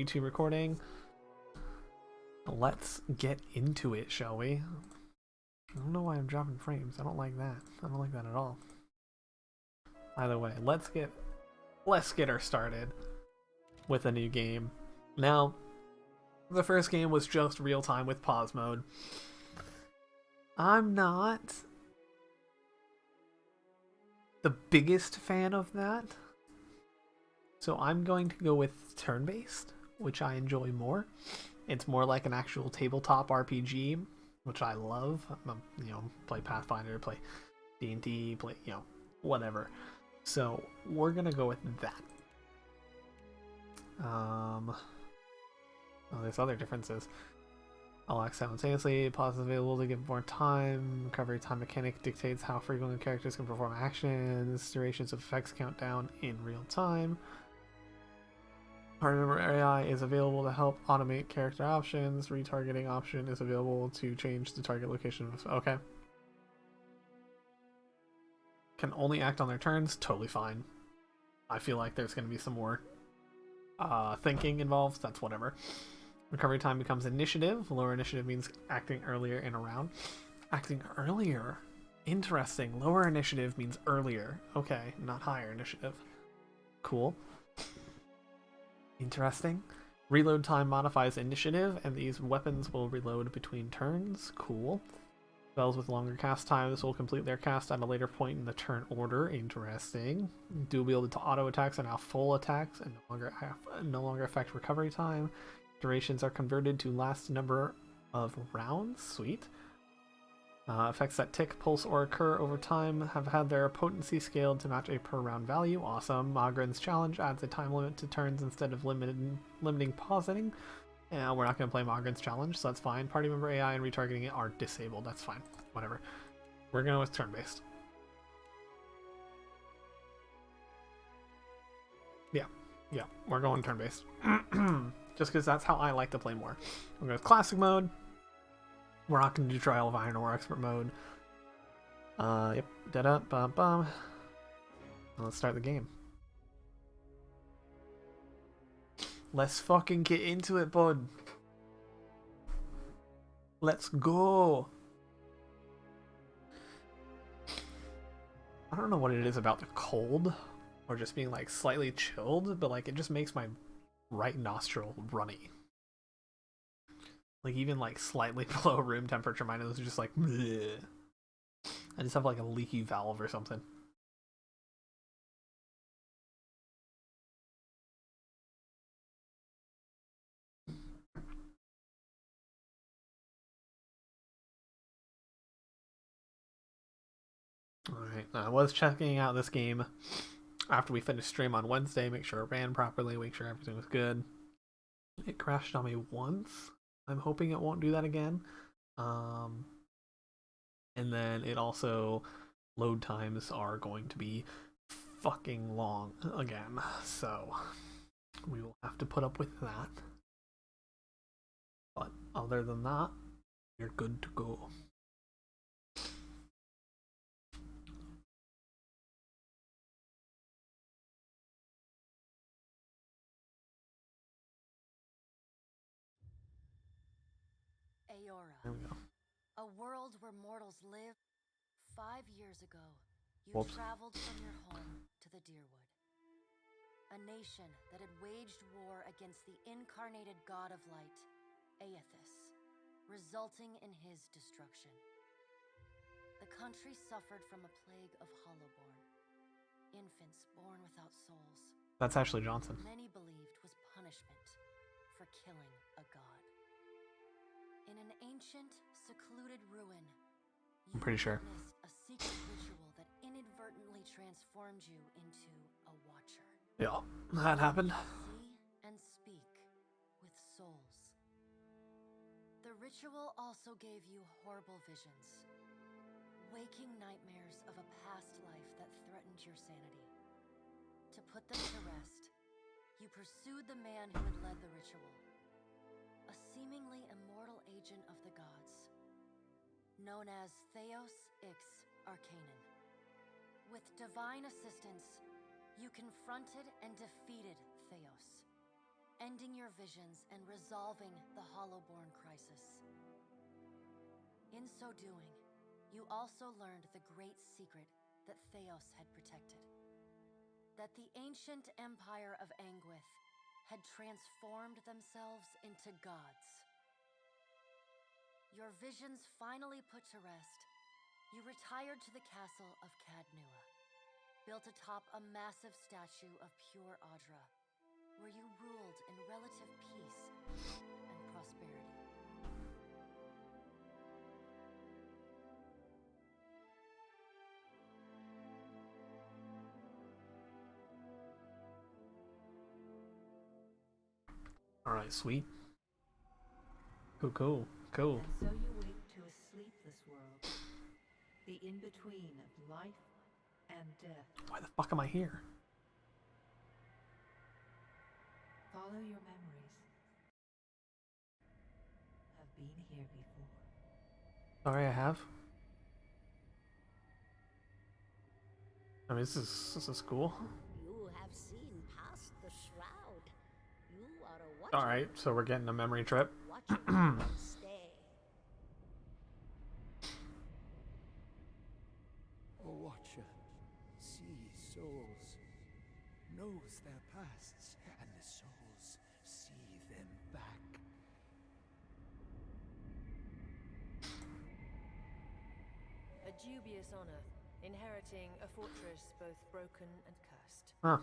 YouTube recording. Let's get into it, shall we? I don't know why I'm dropping frames. I don't like that. I don't like that at all. Either way, let's get her started with a new game. Now, the first game was just real time with pause mode. I'm not the biggest fan of that, so I'm going to go with turn-based, which I enjoy more. It's more like an actual tabletop RPG, which I love. Play Pathfinder, play D&D, play, whatever. So we're gonna go with that. There's other differences. I'll act simultaneously. Pause is available to give more time. Recovery time mechanic dictates how frequently characters can perform actions. Durations of effects count down in real time. Party member AI is available to help automate character options. Retargeting option is available to change the target location. Okay. Can only act on their turns. Totally fine. I feel like there's going to be some more thinking involved. That's whatever. Recovery time becomes initiative. Lower initiative means acting earlier in a round. Acting earlier? Interesting. Lower initiative means earlier. Okay, not higher initiative. Cool. Interesting. Reload time modifies initiative, and these weapons will reload between turns. Cool. Spells with longer cast times will complete their cast at a later point in the turn order. Interesting. Dual wielded to auto attacks are now full attacks and no longer affect recovery time. Durations are converted to last number of rounds. Sweet. Effects that tick, pulse, or occur over time have had their potency scaled to match a per round value. Awesome. Magrin's Challenge adds a time limit to turns instead of limiting pausing. And we're not going to play Magrin's Challenge, so that's fine. Party member AI and retargeting are disabled. That's fine. Whatever. We're going with turn-based. Yeah, we're going turn-based. Just because that's how I like to play more. We're going with classic mode. We're not going to do Trial of Iron or expert mode. Yep. Da-da-bum-bum. Let's start the game. Let's fucking get into it, bud. Let's go. I don't know what it is about the cold or just being like slightly chilled, but like it just makes my right nostril runny. Like even like slightly below room temperature, my nose is just like bleh. I just have like a leaky valve or something. Alright, I was checking out this game after we finished stream on Wednesday, make sure it ran properly, make sure everything was good. It crashed on me once. I'm hoping it won't do that again. And then it also, load times are going to be fucking long again. So we will have to put up with that. But other than that, you're good to go. There we go. A world where mortals live. 5 years ago, you traveled from your home to the Deerwood. A nation that had waged war against the incarnated god of light, Aethys, resulting in his destruction. The country suffered from a plague of hollowborn, infants born without souls. That's Ashley Johnson. Many believed was punishment for killing a god. In an ancient, secluded ruin, I'm pretty sure. A secret ritual that inadvertently transformed you into a watcher. Yeah, that happened. See and speak with souls. The ritual also gave you horrible visions, waking nightmares of a past life that threatened your sanity. To put them to rest, you pursued the man who had led the ritual, a seemingly immortal agent of the gods, known as Theos Ix Arcanon. With divine assistance, you confronted and defeated Theos, ending your visions and resolving the Hollowborn crisis. In so doing, you also learned the great secret that Theos had protected. That the ancient empire of Anguith had transformed themselves into gods. Your visions finally put to rest, you retired to the castle of Cadnua, built atop a massive statue of pure Audra, where you ruled in relative peace and prosperity. Alright, sweet. Cool. And so you wake to a sleepless world, the in-between of life and death. Why the fuck am I here? Follow your memories. Have been here before. Sorry, I have. I mean, this is cool. You have seen past the shroud. You are a watcher. Alright, so we're getting a memory trip. Watching you stay. A watcher sees souls, knows their pasts, and the souls see them back. A dubious honor, inheriting a fortress both broken and cursed. Huh.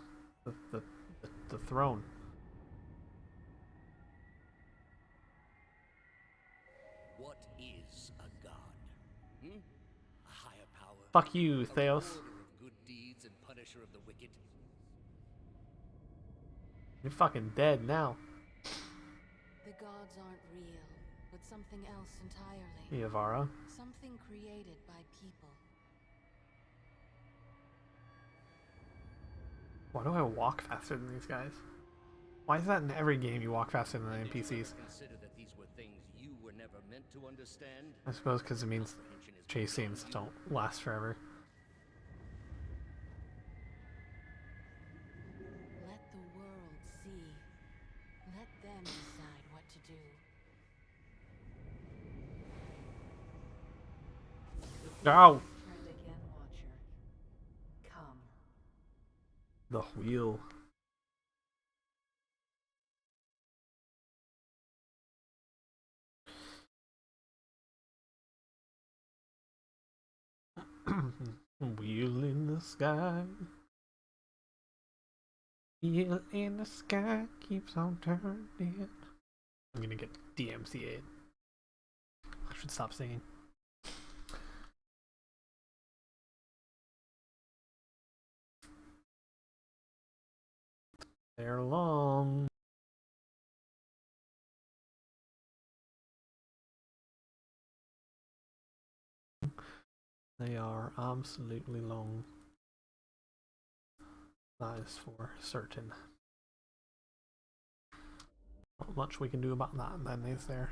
The throne. What is a god? A higher power? Fuck you, A Theos. rewarder of good deeds and punisher of the wicked? You're fucking dead now. The gods aren't real, but something else entirely. Iavara. Something created by people. Why do I walk faster than these guys? Why is that in every game you walk faster than the Did you NPCs? ever consider that these were things you were never meant to understand? I suppose because it means Comprehension is chase beyond scenes you. don't last forever. Let the world see. Let them decide what to do. Ow! Tread again, Watcher. Come. The wheel. Wheel in the sky. Wheel in the sky keeps on turning. I'm gonna get DMCA'd. I should stop singing. They're long. They are absolutely long. That is for certain. Not much we can do about that then, is there?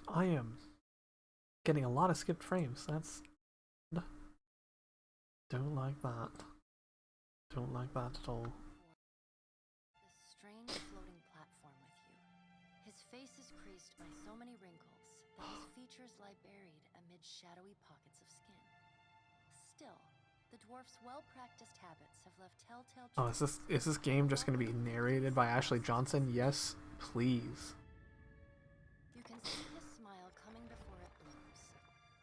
I am getting a lot of skipped frames. That's... Don't like that. Don't like that at all. This strange floating platform with you. His face is creased by so many wrinkles that his features lie buried amid shadowy pockets of skin. Still, the dwarf's well-practiced habits have left telltale Oh, is this game just going to be narrated by Ashley Johnson? Yes, please. You can see his smile coming before it blooms,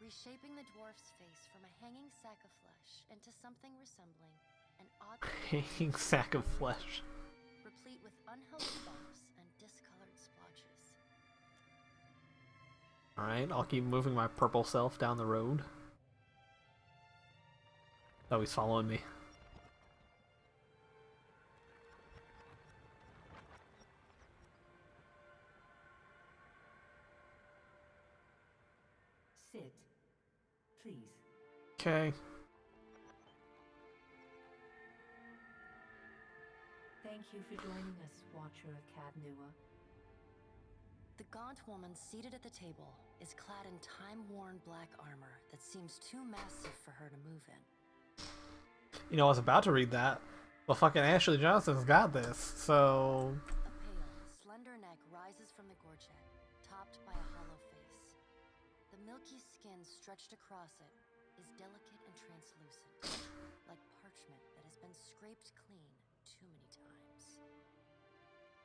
reshaping the dwarf's face from a hanging sack of flesh into something resembling an odd Hanging sack of flesh. replete with unhealthy bumps and discolored splotches. Alright, I'll keep moving my purple self down the road. Oh, he's following me. Sit. Please. Okay. Thank you for joining us, Watcher of Cadnua. The gaunt woman seated at the table is clad in time-worn black armor that seems too massive for her to move in. You know, I was about to read that, but fucking Ashley Johnson's got this, so... A pale, rises from the gorget, topped by a hollow face. The milky skin stretched across it is delicate and translucent, like parchment that has been scraped clean too many times.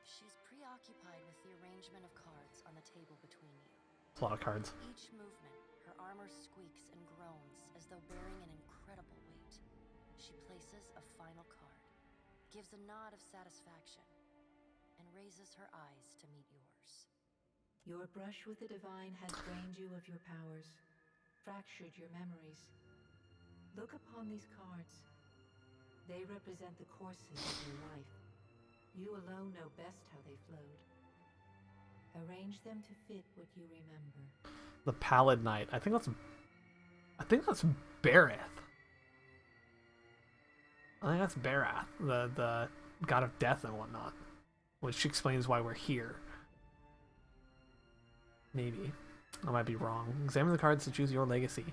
She is preoccupied with the arrangement of cards on the table between you. It's a lot of cards. Each movement, her armor squeaks and groans as though bearing an incredible weight. She places a final card, gives a nod of satisfaction, and raises her eyes to meet yours. Your brush with the divine has drained you of your powers, fractured your memories. Look upon these cards. They represent the courses of your life. You alone know best how they flowed. Arrange them to fit what you remember. The Pallid Knight. I think that's Bareth. I think that's Bareth, the god of death and whatnot, which explains why we're here. Maybe. I might be wrong. Examine the cards to choose your legacy.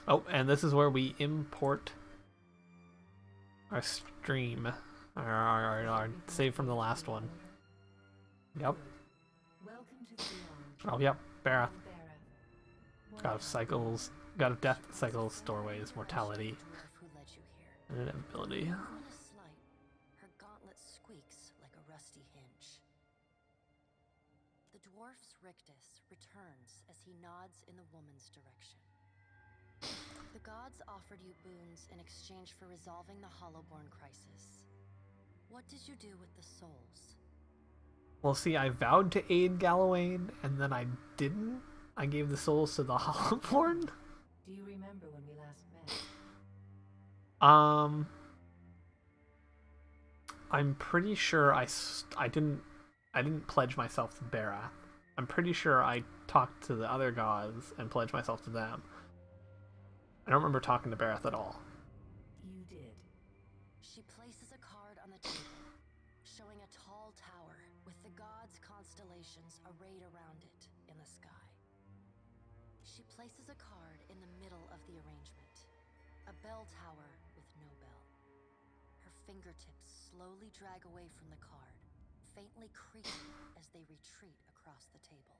Oh, and this is where we import our stream. Our save from the last one. Yep. Welcome to the beyond. Oh, yep. Bareth. Bareth. God of cycles. God of death, cycles, doorways, mortality, Who led you here? and inevitability. Even a slight, her gauntlet squeaks like a rusty hinge. The dwarf's rictus returns as he nods in the woman's direction. The gods offered you boons in exchange for resolving the Hollowborn crisis. What did you do with the souls? Well, see, I vowed to aid Gallowayne, and then I didn't. I gave the souls to the Hollowborn. Do you remember when we last met? I'm pretty sure I didn't pledge myself to Bareth. I'm pretty sure I talked to the other gods and pledged myself to them. I don't remember talking to Bareth at all. You did. She places a card on the table, showing a tall tower with the gods' constellations arrayed around it in the sky. She places a card in the middle of the arrangement, a bell tower with no bell. Her fingertips slowly drag away from the card, faintly creaking as they retreat across the table.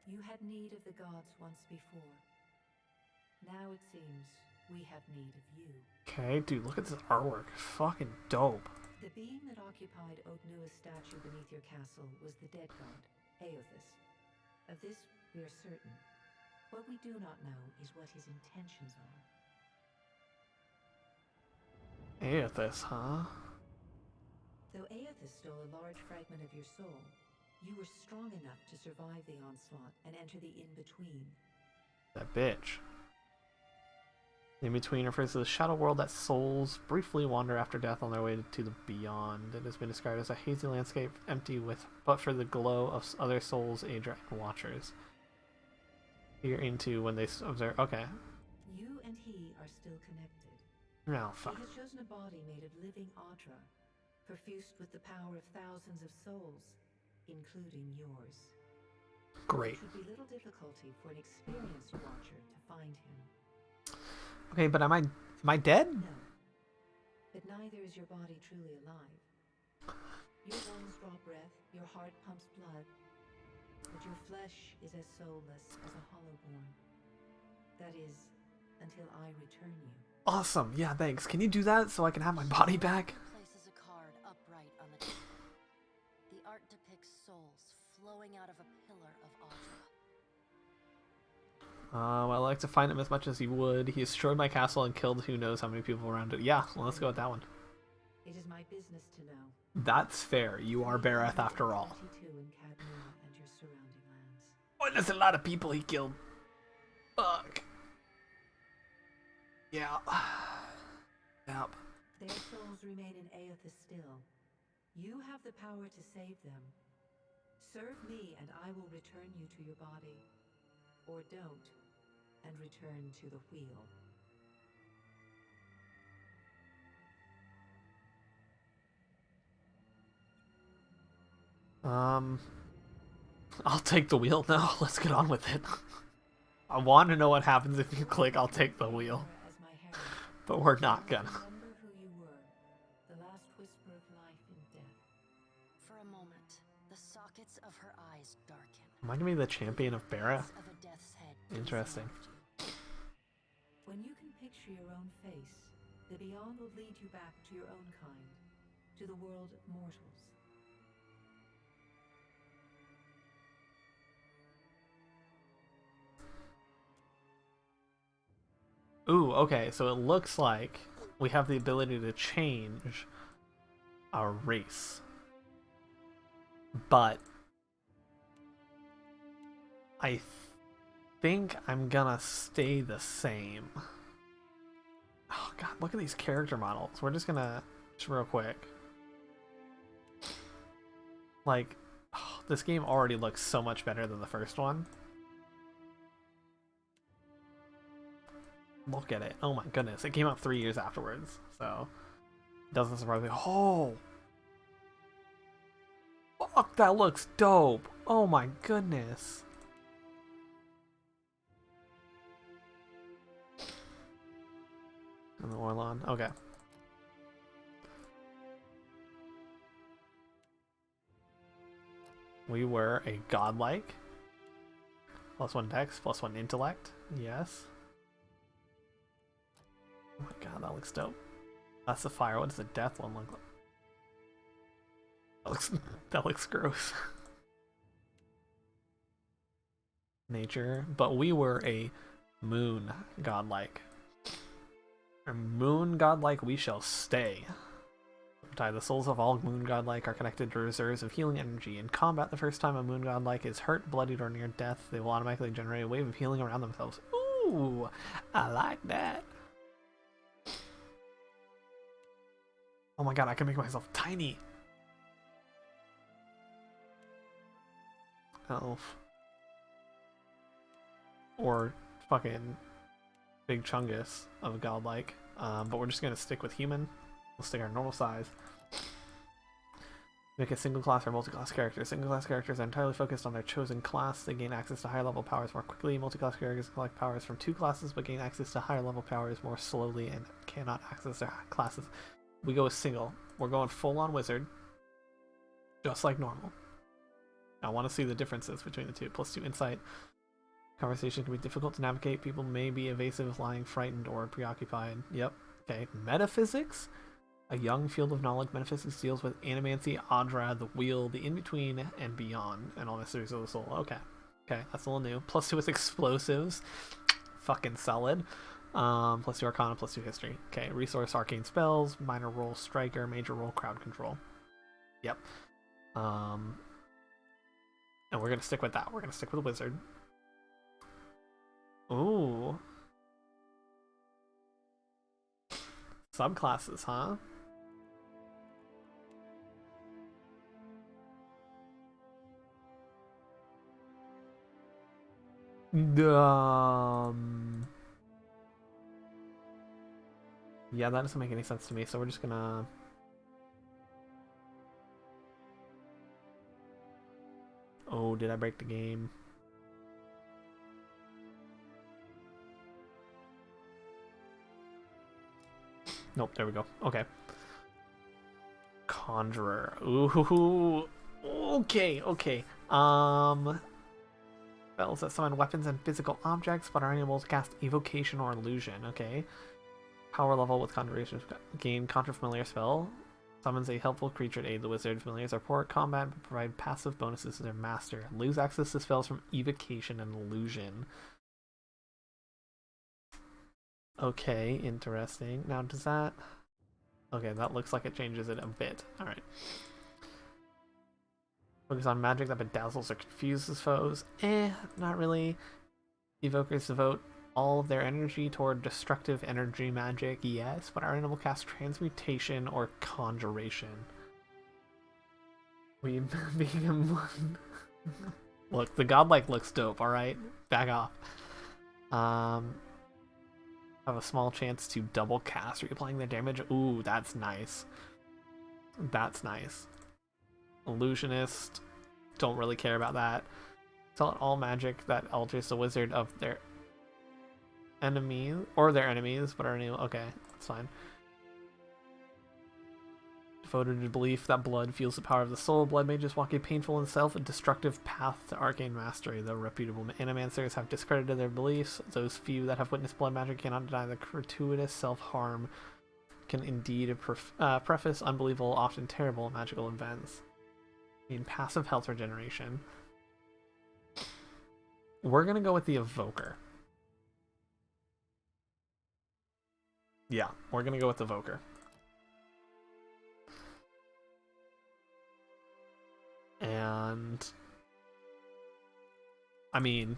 You had need of the gods once before. Now it seems we have need of you. Okay, dude, look at this artwork. Fucking dope. The being that occupied Ognua's statue beneath your castle was the dead god, Aothus. Of this we are certain. What we do not know is what his intentions are. Aothus, huh? Though Aothus stole a large fragment of your soul, you were strong enough to survive the onslaught and enter the in-between. That bitch. The in-between refers to the shadow world that souls briefly wander after death on their way to the beyond. It has been described as a hazy landscape, empty but for the glow of other souls, Aedra, and Watchers. You're into when they observe. Okay. You and he are still connected. No, fuck. He has chosen a body made of living Audra, perfused with the power of thousands of souls, including yours. Great. It would be little difficulty for an experienced watcher to find him. Okay, but am I dead? No, but neither is your body truly alive. Your lungs draw breath, your heart pumps blood, but your flesh is as soulless as a Hollowborn. That is, until I return you. Awesome. Yeah, thanks. Can you do that so I can have my body back? Places a card upright on the table. The art depicts souls flowing out of a pillar of Audra. Well, I like to find him as much as he would. He destroyed my castle and killed who knows how many people around it. Yeah, well, let's go with that one. It is my business to know. That's fair. You are Bareth after all. 22 in Cadmua and your surrounding lands. Oh, there's a lot of people he killed. Fuck. Yeah. Yep. Their souls remain in Aothus still. You have the power to save them. Serve me and I will return you to your body. Or don't, and return to the wheel. I'll take the wheel now. Let's get on with it. I want to know what happens if you click I'll take the wheel. As my herald, But we're not gonna. remember who you were, the last whisper of life in death. For a moment, the sockets slits of her eyes darken. Reminded me of the champion of Bareth. Of a death's head Interesting. When you can picture your own face, the beyond will lead you back to your own kind, to the world of mortals. Ooh, okay, so it looks like we have the ability to change our race. But I think I'm gonna stay the same. Oh god, look at these character models. We're just gonna, just real quick. Like, oh, this game already looks so much better than the first one. Look at it. Oh my goodness. It came out 3 years afterwards, so it doesn't surprise me. Oh! Fuck, that looks dope! Oh my goodness. And the Orlon. Okay. We were a godlike. +1 dex, +1 intellect. Yes. Oh my god, that looks dope. That's the fire. What does the death one look like? That looks gross. Nature. But we were a moon godlike. A moon godlike we shall stay. The souls of all moon godlike are connected to reserves of healing energy. In combat, the first time a moon godlike is hurt, bloodied, or near death, they will automatically generate a wave of healing around themselves. Ooh, I like that. Oh my god, I can make myself tiny. Elf. Or fucking Big Chungus of godlike. But we're just gonna stick with human. We'll stick our normal size. Make a single class or multi-class character. Single class characters are entirely focused on their chosen class. They gain access to higher level powers more quickly. Multi-class characters collect powers from 2 classes but gain access to higher level powers more slowly and cannot access their classes. We go with single. We're going full on wizard. Just like normal. I want to see the differences between the two. +2 insight. Conversation can be difficult to navigate. People may be evasive, lying, frightened, or preoccupied. Yep. Okay. Metaphysics. A young field of knowledge. Metaphysics deals with animancy, Adra, the wheel, the in-between, and beyond, and all mysteries of the soul. Okay. Okay, that's a little new. +2 with explosives. Fucking solid. +2 arcana, +2 history. Okay, resource, arcane spells, minor role, striker, major role, crowd control. Yep. And we're gonna stick with that. We're gonna stick with a wizard. Ooh. Subclasses, huh? Yeah, that doesn't make any sense to me, so we're just gonna... Oh, did I break the game? Nope, there we go. Okay. Conjurer. Ooh. Okay, okay. Spells that summon weapons and physical objects, but are unable to cast evocation or illusion. Okay. Power level with conjuration. Gain conjure familiar spell. Summons a helpful creature to aid the wizard. Familiars are poor at combat but provide passive bonuses to their master. Lose access to spells from evocation and illusion. Okay, interesting. Now does that... Okay, that looks like it changes it a bit. Alright. Focus on magic that bedazzles or confuses foes. Not really. Evokers devote all of their energy toward destructive energy magic, yes, but are unable to cast transmutation or conjuration. We being a Look, the godlike looks dope, alright? Back off. Have a small chance to double cast, reapplying their damage. Ooh, that's nice. That's nice. Illusionist. Don't really care about that. Tell all magic that alters the wizard of their enemies, or their enemies, but are new. Okay, that's fine. devoted to the belief that blood fuels the power of the soul, blood mages walk a painful and self-destructive path to arcane mastery. Though reputable animancers have discredited their beliefs, those few that have witnessed blood magic cannot deny that gratuitous self-harm can indeed preface unbelievable, often terrible magical events. I mean, passive health regeneration. We're gonna go with the Evoker. Yeah, we're gonna go with the Evoker. And I mean,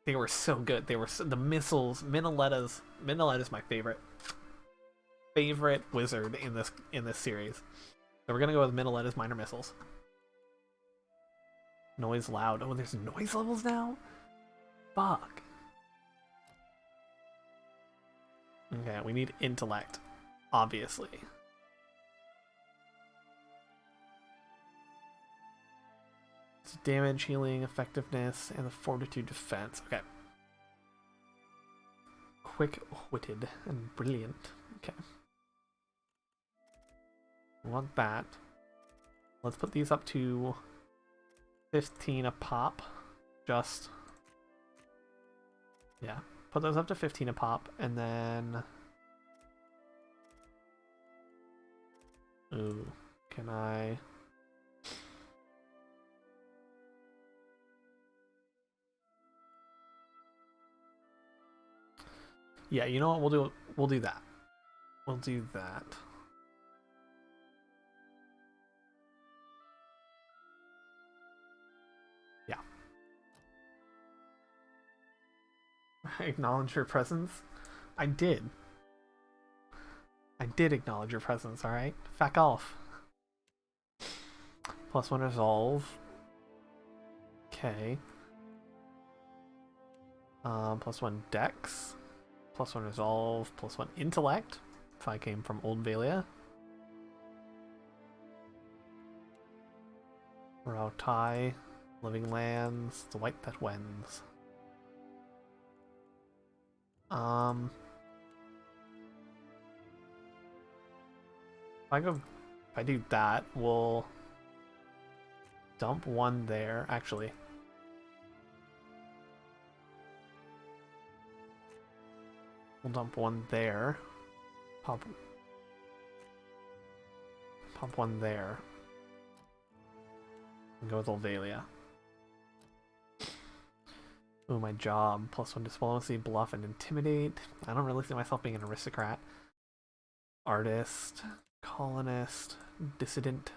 they were so good. They were the missiles. Minoleta's my favorite wizard in this series. So we're gonna go with Minoleta's minor missiles. Noise loud. Oh, there's noise levels now? Fuck. Okay, we need intellect, obviously. It's damage, healing, effectiveness, and the fortitude defense. Okay. Quick-witted and brilliant. Okay. We want that. Let's put these up to 15 a pop. Just... yeah. Put those up to 15 a pop, and then... ooh, can I... yeah, you know what? We'll do that. We'll do that. Yeah. I acknowledge your presence. I did. I did acknowledge your presence, alright? Fuck off. +1 resolve. Okay. +1 dex. +1 resolve. +1 intellect. If I came from Old Valia. Rautai. Living Lands. The White That Wends. If I do that, we'll dump one there. Actually, we'll dump one there. Pop one there. And go with Olvalia. Ooh, my job. +1 diplomacy, bluff, and intimidate. I don't really see myself being an aristocrat. Artist, colonist, dissident,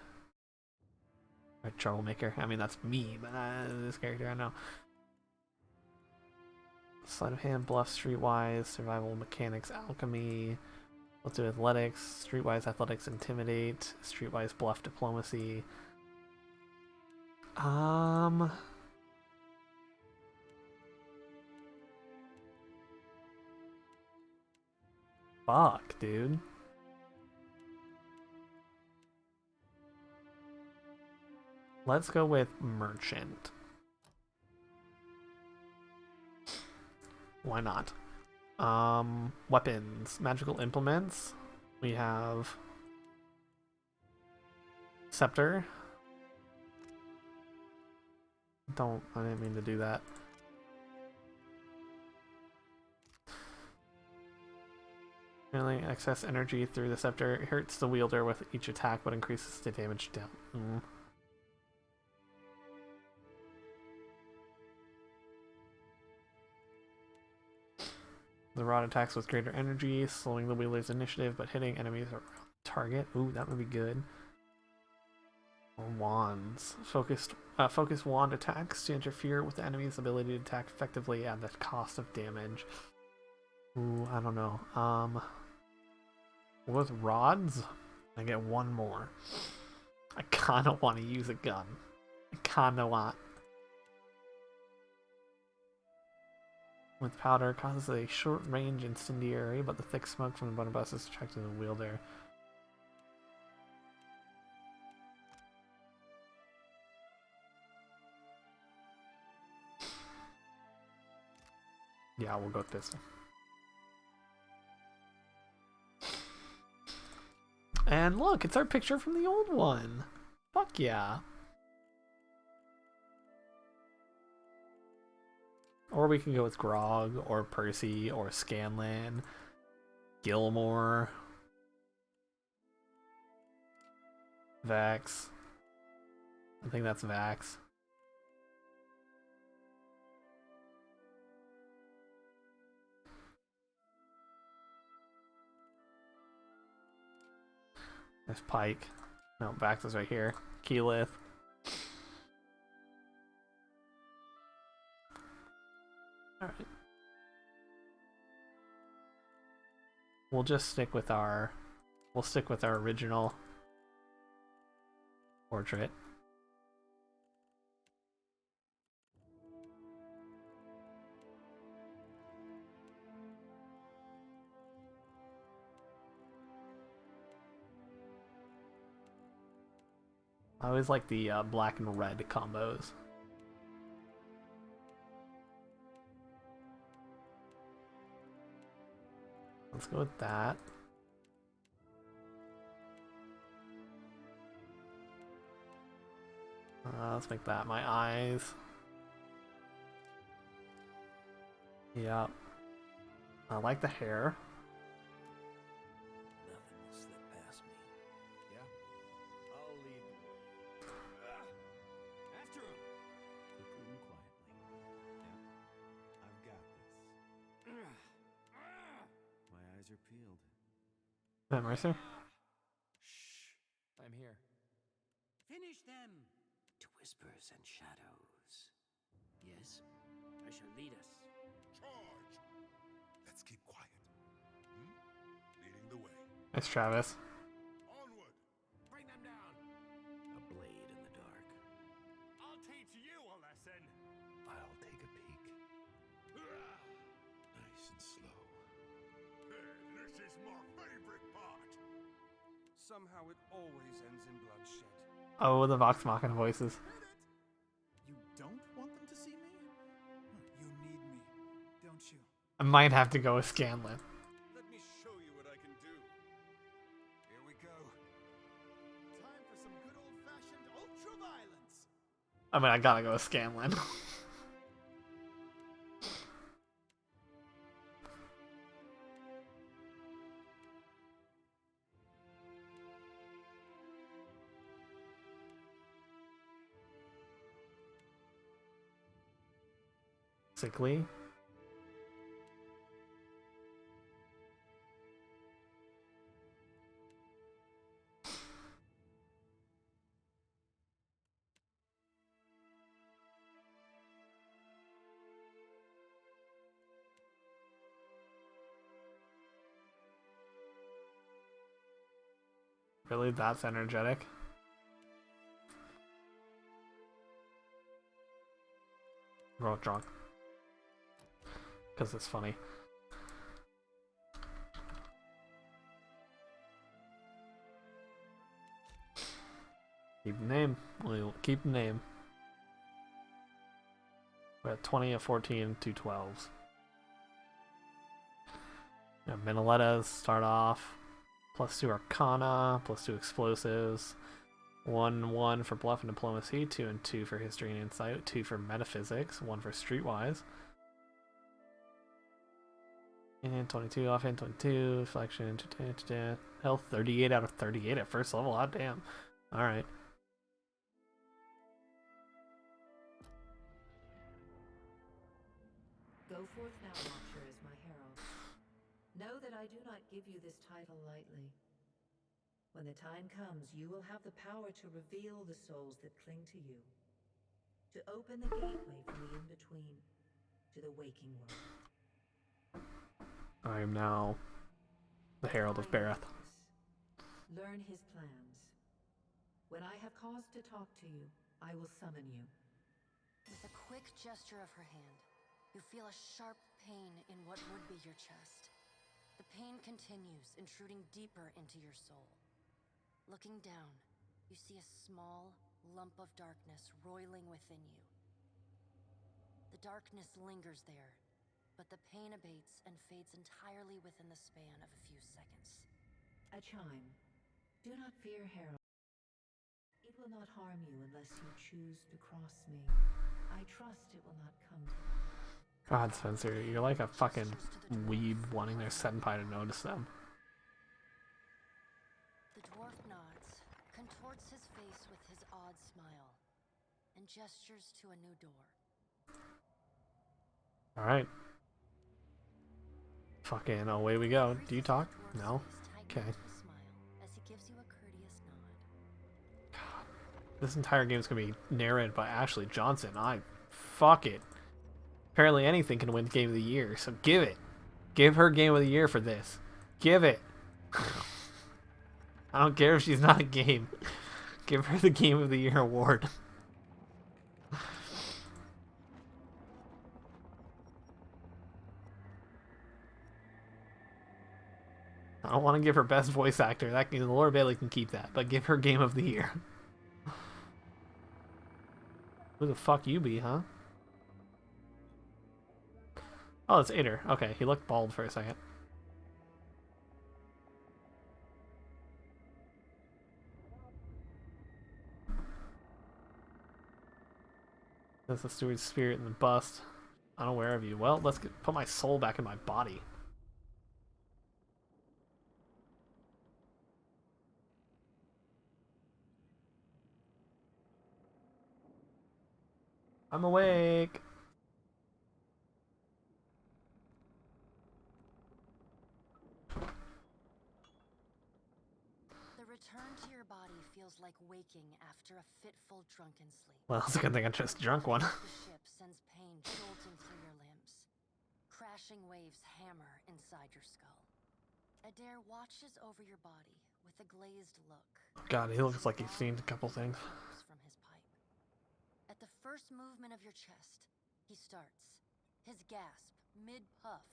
or troublemaker. I mean, that's me, but this character, I know. Sleight of hand, bluff, streetwise, survival, mechanics, alchemy. Let's do athletics, streetwise, athletics, intimidate, streetwise, bluff, diplomacy. Fuck, dude. Let's go with merchant. Why not? Weapons, magical implements. We have scepter. I didn't mean to do that. Channeling excess energy through the scepter. It hurts the wielder with each attack, but increases the damage down. The rod attacks with greater energy, slowing the wielder's initiative, but hitting enemies around the target. Ooh, that would be good. Or wands. Focus wand attacks to interfere with the enemy's ability to attack effectively at the cost of damage. Ooh, I don't know. With rods, I get one more. I kind of want to use a gun. I kind of want. With powder, causes a short-range incendiary, but the thick smoke from the blunderbuss is attracting the wielder. Yeah, we'll go with this. man, look, it's our picture from the old one. Fuck yeah. Or we can go with Grog, or Percy, or Scanlan, Gilmore, Vax. I think that's Vax. There's Pike. No, Vax is right here. Keyleth. Alright. We'll just stick with our original portrait. I always like the black and red combos. Let's go with that. Let's make that my eyes. Yep. I like the hair. Nothing will slip past me. Yeah? I'll lead the way. After him! Quickly and quietly. Yeah? I've got this. My eyes are peeled. Is that Mercer? Shh. I'm here. Finish them! To whispers and shadows. Yes? I shall lead us. Charge! Let's keep quiet. Leading the way. It's Travis. Onward! Bring them down! A blade in the dark. I'll teach you a lesson! I'll take a peek. Nice and slow. This is my favorite part! Somehow it always ends in bloodshed. Oh, the Vox Machina voices. You don't want them to see me? You need me, don't you? I might have to go with Scanlan. Let me show you what I can do. Here we go. Time for some good old-fashioned ultra-violence. I mean, I gotta go with Scanlan. Sickly. Really? That's energetic? Roll drunk. Because it's funny. Keep the name. We'll keep the name. We're at 20, a 14, 2 12s. Yeah, Minolettas start off. +2 Arcana, +2 Explosives. 1 for Bluff and Diplomacy, 2 and 2 for History and Insight, 2 for Metaphysics, 1 for Streetwise. And 22, offhand 22, Reflection, Health 38 out of 38 at first level, hot damn. Alright. Go forth now, Watcher, as my herald. Know that I do not give you this title lightly. When the time comes, you will have the power to reveal the souls that cling to you. To open the gateway from the in-between to the waking world. I am now the Herald of Bareth. Learn his plans. When I have cause to talk to you, I will summon you. With a quick gesture of her hand, you feel a sharp pain in what would be your chest. The pain continues, intruding deeper into your soul. Looking down, you see a small lump of darkness roiling within you. The darkness lingers there, but the pain abates and fades entirely within the span of a few seconds. A chime. Do not fear, Herald. It will not harm you unless you choose to cross me. I trust it will not come to that. God, Spencer, you're like a fucking weeb wanting their senpai to notice them. The dwarf nods, contorts his face with his odd smile, and gestures to a new door. Alright. Fucking away we go. Do you talk? No? Okay. As he gives you a courteous nod. God. This entire game is going to be narrated by Ashley Johnson. Fuck it. Apparently anything can win Game of the Year, so give it. Give her Game of the Year for this. Give it. I don't care if she's not a game. Give her the Game of the Year award. I don't want to give her best voice actor. Laura Bailey can keep that, but give her Game of the Year. Who the fuck you be, huh? Oh, it's Ader. Okay, he looked bald for a second. That's the steward's spirit in the bust. Unaware of you. Well, let's put my soul back in my body. I'm awake. The return to your body feels like waking after a fitful drunken sleep. Well, it's a good thing I just drunk one. The ship sends pain jolting through your limbs. Crashing waves hammer inside your skull. Adair watches over your body with a glazed look. God, he looks like he's seen a couple things. From his pipe. At the first movement of your chest, he starts. His gasp, mid-puff,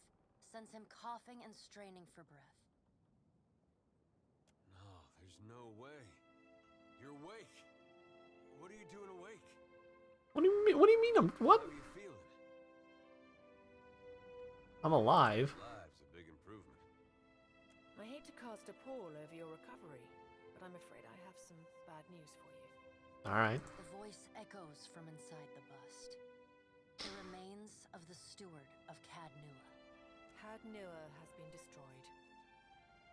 sends him coughing and straining for breath. No, there's no way. You're awake. What are you doing awake? What do you mean? What do you mean? What? How are you feeling? I'm alive. Live's a big improvement. I hate to cast a pall over your recovery, but I'm afraid I have some bad news for you. All right. The voice echoes from inside the bust. The remains of the steward of Cadnua. Cadnua has been destroyed.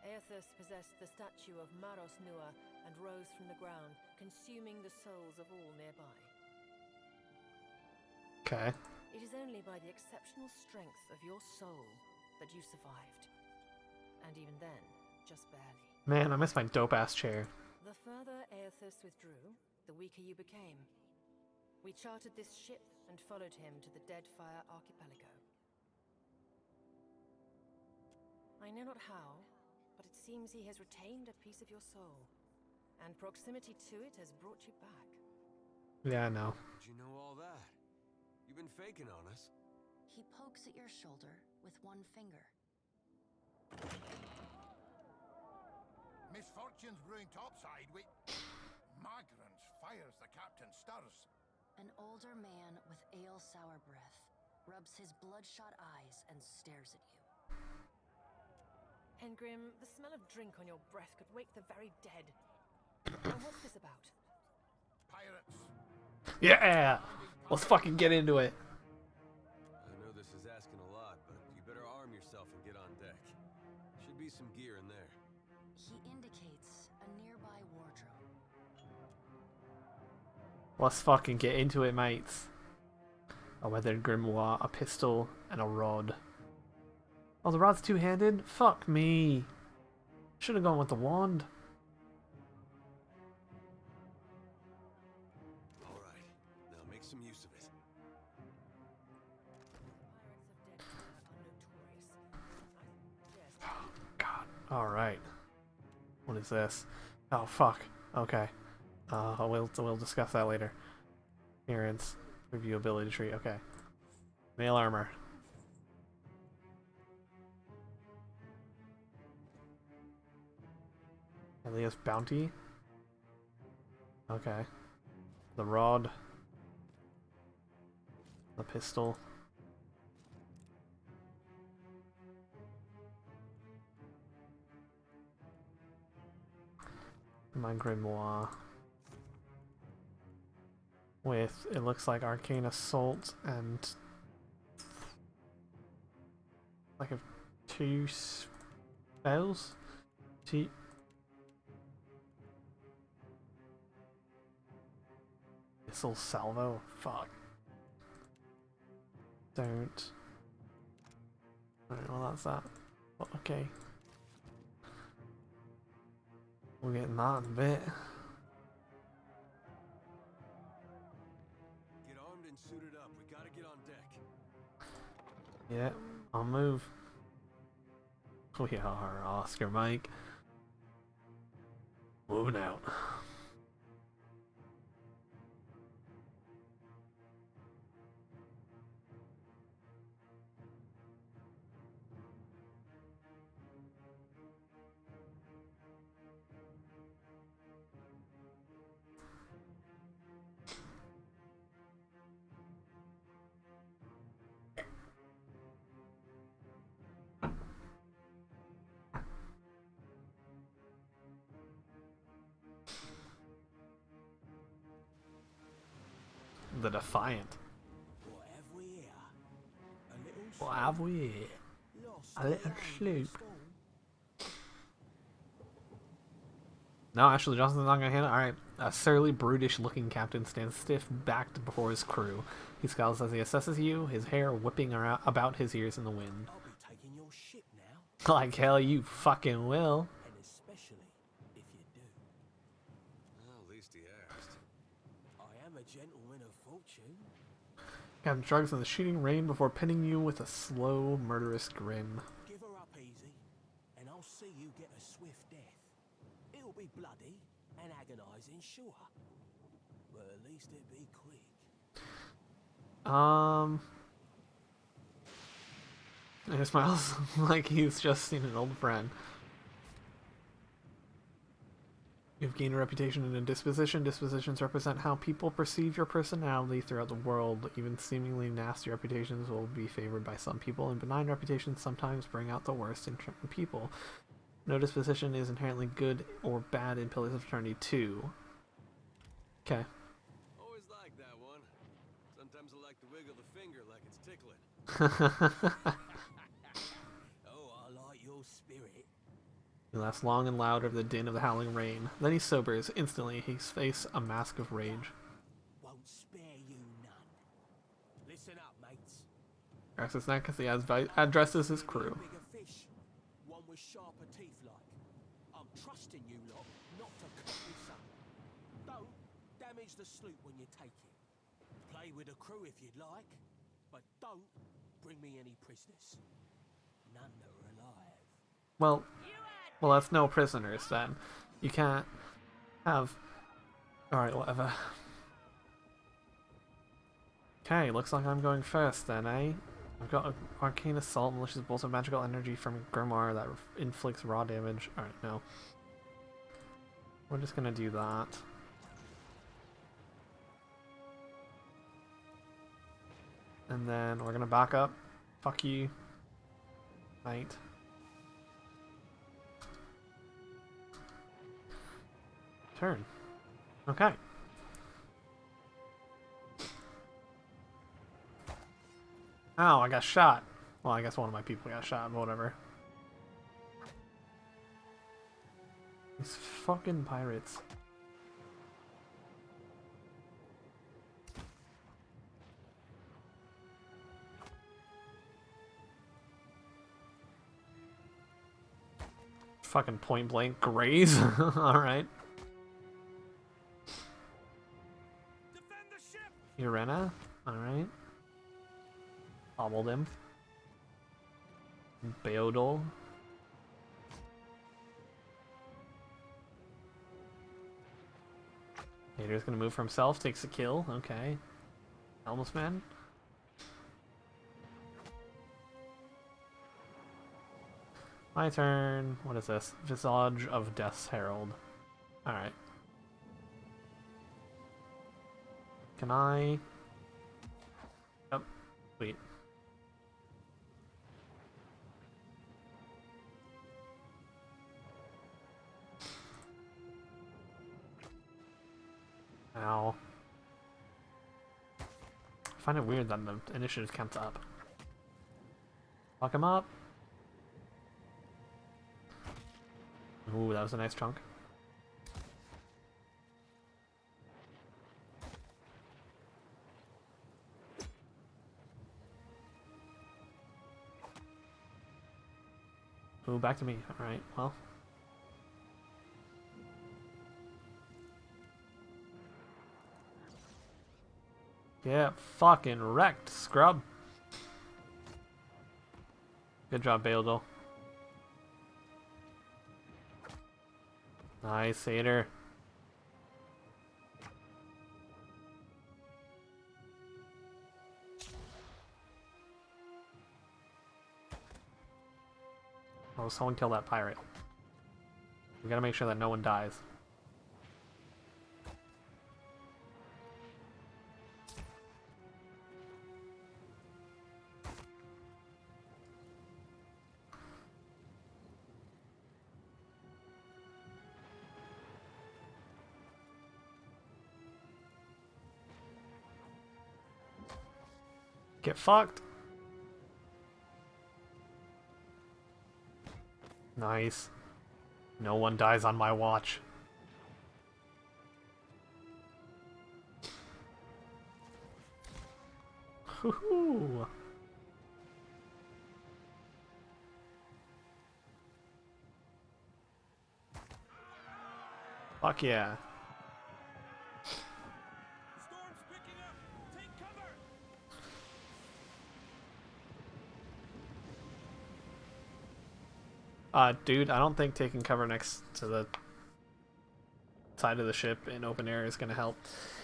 Aethus possessed the statue of Maros Nua and rose from the ground, consuming the souls of all nearby. Okay. It is only by the exceptional strength of your soul that you survived. And even then, just barely. Man, I miss my dope-ass chair. The further Aethus withdrew, the weaker you became. We chartered this ship and followed him to the Deadfire archipelago. I know not how, but it seems he has retained a piece of your soul, and proximity to it has brought you back. Yeah, I know. Did you know all that? You've been faking on us. He pokes at your shoulder with one finger. Misfortunes brewing topside. Magrans fires the captain stirs. An older man with ale-sour breath rubs his bloodshot eyes and stares at you. Engrim, the smell of drink on your breath could wake the very dead. And what's this about? Pirates. Yeah! Let's fucking get into it. I know this is asking a lot, but you better arm yourself and get on deck. Should be some gear in there. He indicates a nearby wardrobe. Let's fucking get into it, mates. A weathered grimoire, a pistol, and a rod. Oh, the rod's two-handed? Fuck me. Should have gone with the wand. Alright, now make some use of it. God. Alright. What is this? Oh, fuck. Okay. We'll discuss that later. Appearance. Review ability tree. Okay. Mail armor. Elias bounty. Okay. The rod. The pistol. my grimoire with, it looks like Arcane Assault and like a 2 spells. Missile Salvo? Fuck. Don't. Alright, well that's that. Well, okay. We'll get that in a bit. Get armed and suited up. We gotta get on deck. Yeah, I'll move. We are Oscar Mike. Moving out. The Defiant. What have we here? A little What have we here? lost A little without sloop. storm. No, actually, Johnson's not gonna hit it. Alright. A surly, brutish looking captain stands stiff backed before his crew. He scowls as he assesses you, his hair whipping about his ears in the wind. I'll be taking your ship now, Like hell you fucking will. and especially if you do. Well, at least he asked. I am a gentleman of fortune. Captain shrugs in the shooting rain before pinning you with a slow, murderous grin. Give her up easy, and I'll see you get a swift death. It'll be bloody and agonizing, sure, but at least it'll be quick. He smiles like he's just seen an old friend. You've gained a reputation and a disposition. Dispositions represent how people perceive your personality throughout the world. Even seemingly nasty reputations will be favored by some people, and benign reputations sometimes bring out the worst in people. No disposition is inherently good or bad in Pillars of Eternity 2. Okay. Always like that one. Sometimes I like to wiggle the finger like it's tickling. Oh, I like your spirit. He laughs long and loud over the din of the howling rain. Then he sobers. Instantly, his face a mask of rage. Won't spare you none. Listen up, mates. Cracks his neck as he addresses his crew. Bigger fish, one with sharper teeth like. I'm trusting you lot not to cut this up. Don't damage the sloop when you take it. Play with the crew if you'd like, but don't bring me any prisoners. None that are alive. Well, that's no prisoners then. You can't have... Alright, whatever. Okay, looks like I'm going first then, eh? I've got an Arcane Assault, unleashes bolts of magical energy from a grimoire that inflicts raw damage. Alright, no. We're just gonna do that. And then we're gonna back up. Fuck you. Mate. Turn. Okay. Ow, I got shot. Well, I guess one of my people got shot, but whatever. These fucking pirates. Fucking point blank graze. Alright. Urena? Alright. Hobbled him. Beodol. Hater's gonna move for himself, takes a kill. Okay. Helmsman. My turn. What is this? Visage of Death's Herald. Alright. Can I... Yep. Sweet. find it weird that the initiative counts up. Fuck him up. Ooh, that was a nice chunk. Ooh, back to me. Alright, well. Yeah, fucking wrecked, scrub. Good job, Baildol. Nice, Hater. Oh, someone kill that pirate. We gotta make sure that no one dies. Get fucked. Nice. No one dies on my watch. Hoo-hoo. Fuck yeah. Storm's picking up. Take cover. Dude, I don't think taking cover next to the side of the ship in open air is going to help.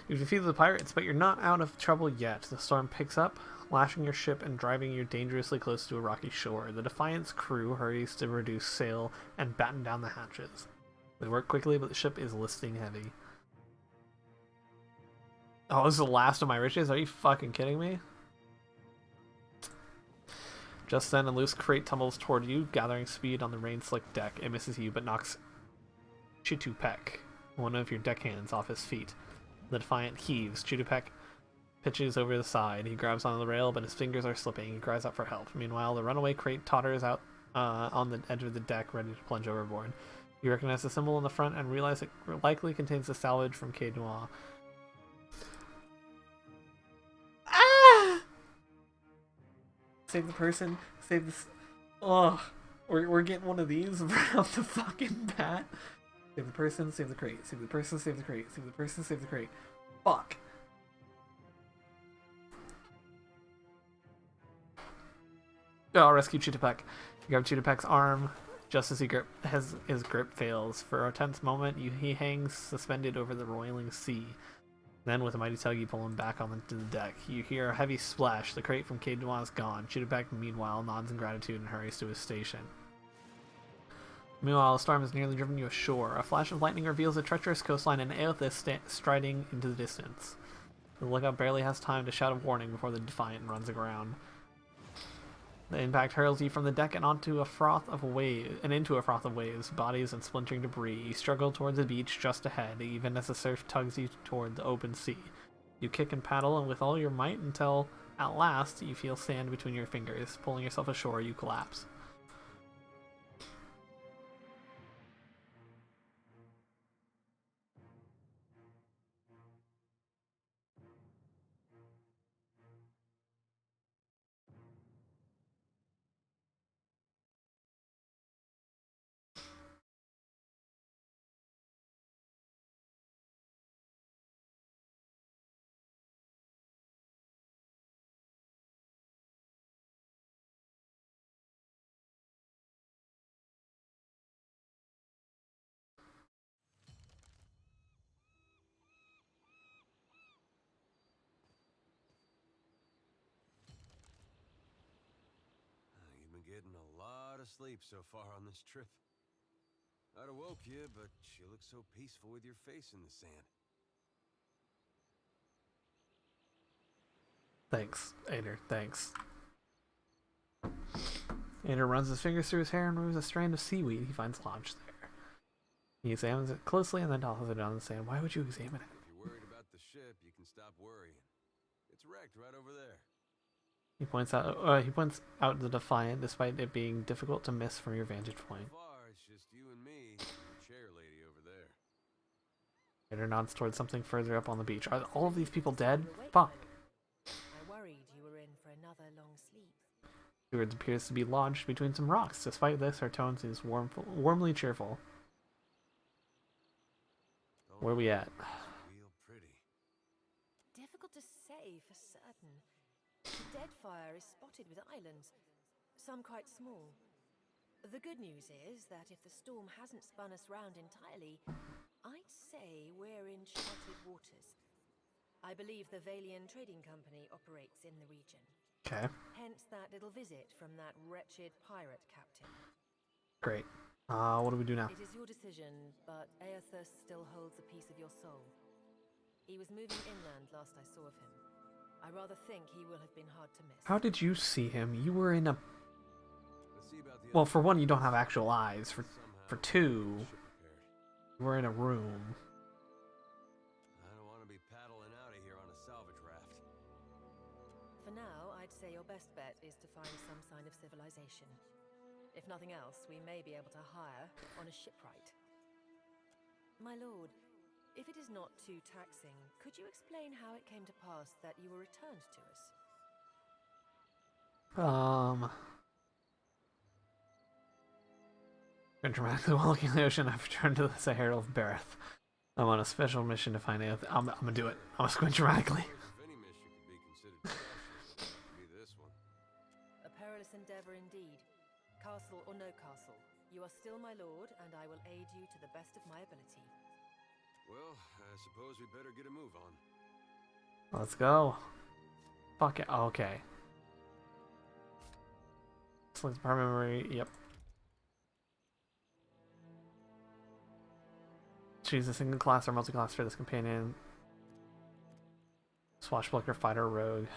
You've defeated the pirates, but you're not out of trouble yet. The storm picks up, lashing your ship and driving you dangerously close to a rocky shore. The Defiant's crew hurries to reduce sail and batten down the hatches. They work quickly, but the ship is listing heavy. Oh, this is the last of my riches? Are you fucking kidding me? Just then, a loose crate tumbles toward you, gathering speed on the rain-slicked deck. It misses you, but knocks Chitupek, one of your deckhands, off his feet. The Defiant heaves. Chitupek pitches over the side. He grabs onto the rail, but his fingers are slipping. He cries out for help. Meanwhile, the runaway crate totters out on the edge of the deck, ready to plunge overboard. You recognize the symbol on the front and realize it likely contains the salvage from Quai Noir. Ah! Save the person. Save this. Ugh. We're getting one of these right off the fucking bat. Save the person, save the crate. Save the person, save the crate. Save the person, save the crate. Fuck. Oh, rescue Chitupek. You grab Chitupek's arm just as his grip fails. For a tense moment, he hangs suspended over the roiling sea. Then, with a mighty tug, you pull him back onto the deck. You hear a heavy splash. The crate from Quai Noir is gone. Chitupek, meanwhile, nods in gratitude and hurries to his station. Meanwhile, a storm has nearly driven you ashore. A flash of lightning reveals a treacherous coastline and Aothis striding into the distance. The lookout barely has time to shout a warning before the Defiant runs aground. The impact hurls you from the deck and into a froth of waves, bodies and splintering debris. You struggle towards the beach just ahead, even as the surf tugs you toward the open sea. You kick and paddle and with all your might until, at last, you feel sand between your fingers. Pulling yourself ashore, you collapse. You've been getting a lot of sleep so far on this trip. I'd have woke you, but you look so peaceful with your face in the sand. Thanks, Ader, thanks. Ader runs his fingers through his hair and removes a strand of seaweed he finds lodged there. He examines it closely and then tosses it on the sand. Why would you examine it? If you're worried about the ship, you can stop worrying. It's It's wrecked right over there. He points out the Defiant, despite it being difficult to miss from your vantage point. So far, it's just you and me, and the chair lady over there. Raider nods towards something further up on the beach. Are all of these people dead? Fuck. I worried you were in for another long sleep. Stewards appears to be lodged between some rocks. Despite this, her tone seems warmly cheerful. Where we at? Real pretty. Difficult to say for certain. The Deadfire is spotted with islands, some quite small. The good news is that if the storm hasn't spun us round entirely, I'd say we're in charted waters. I believe the Valian Trading Company operates in the region. Okay. Hence that little visit from that wretched pirate captain. Great. What do we do now? It is your decision, but Aethus still holds a piece of your soul. He was moving inland last I saw of him. I rather think he will have been hard to miss. How did you see him? You were in a... Let's see about the Well, other for one, you don't have actual eyes. For somehow two, ship repaired. you were in a room. I don't want to be paddling out of here on a salvage raft. For now, I'd say your best bet is to find some sign of civilization. If nothing else, we may be able to hire on a shipwright. My lord, if it is not too taxing, could you explain how it came to pass that you were returned to us? Been dramatically while looking in the ocean, I've returned to the Herald of Bareth. I'm on a special mission to find out. I'm gonna do it. I'm gonna squint dramatically. If any mission could be considered special, it would be this one. A perilous endeavor indeed. Castle or no castle, you are still my lord, and I will aid you to the best of my ability. Well, I suppose we better get a move on. Let's go. Fuck it. Oh, okay. Select department memory. Yep. Choose a single class or multi-class for this companion. Swashbuckler, fighter, rogue.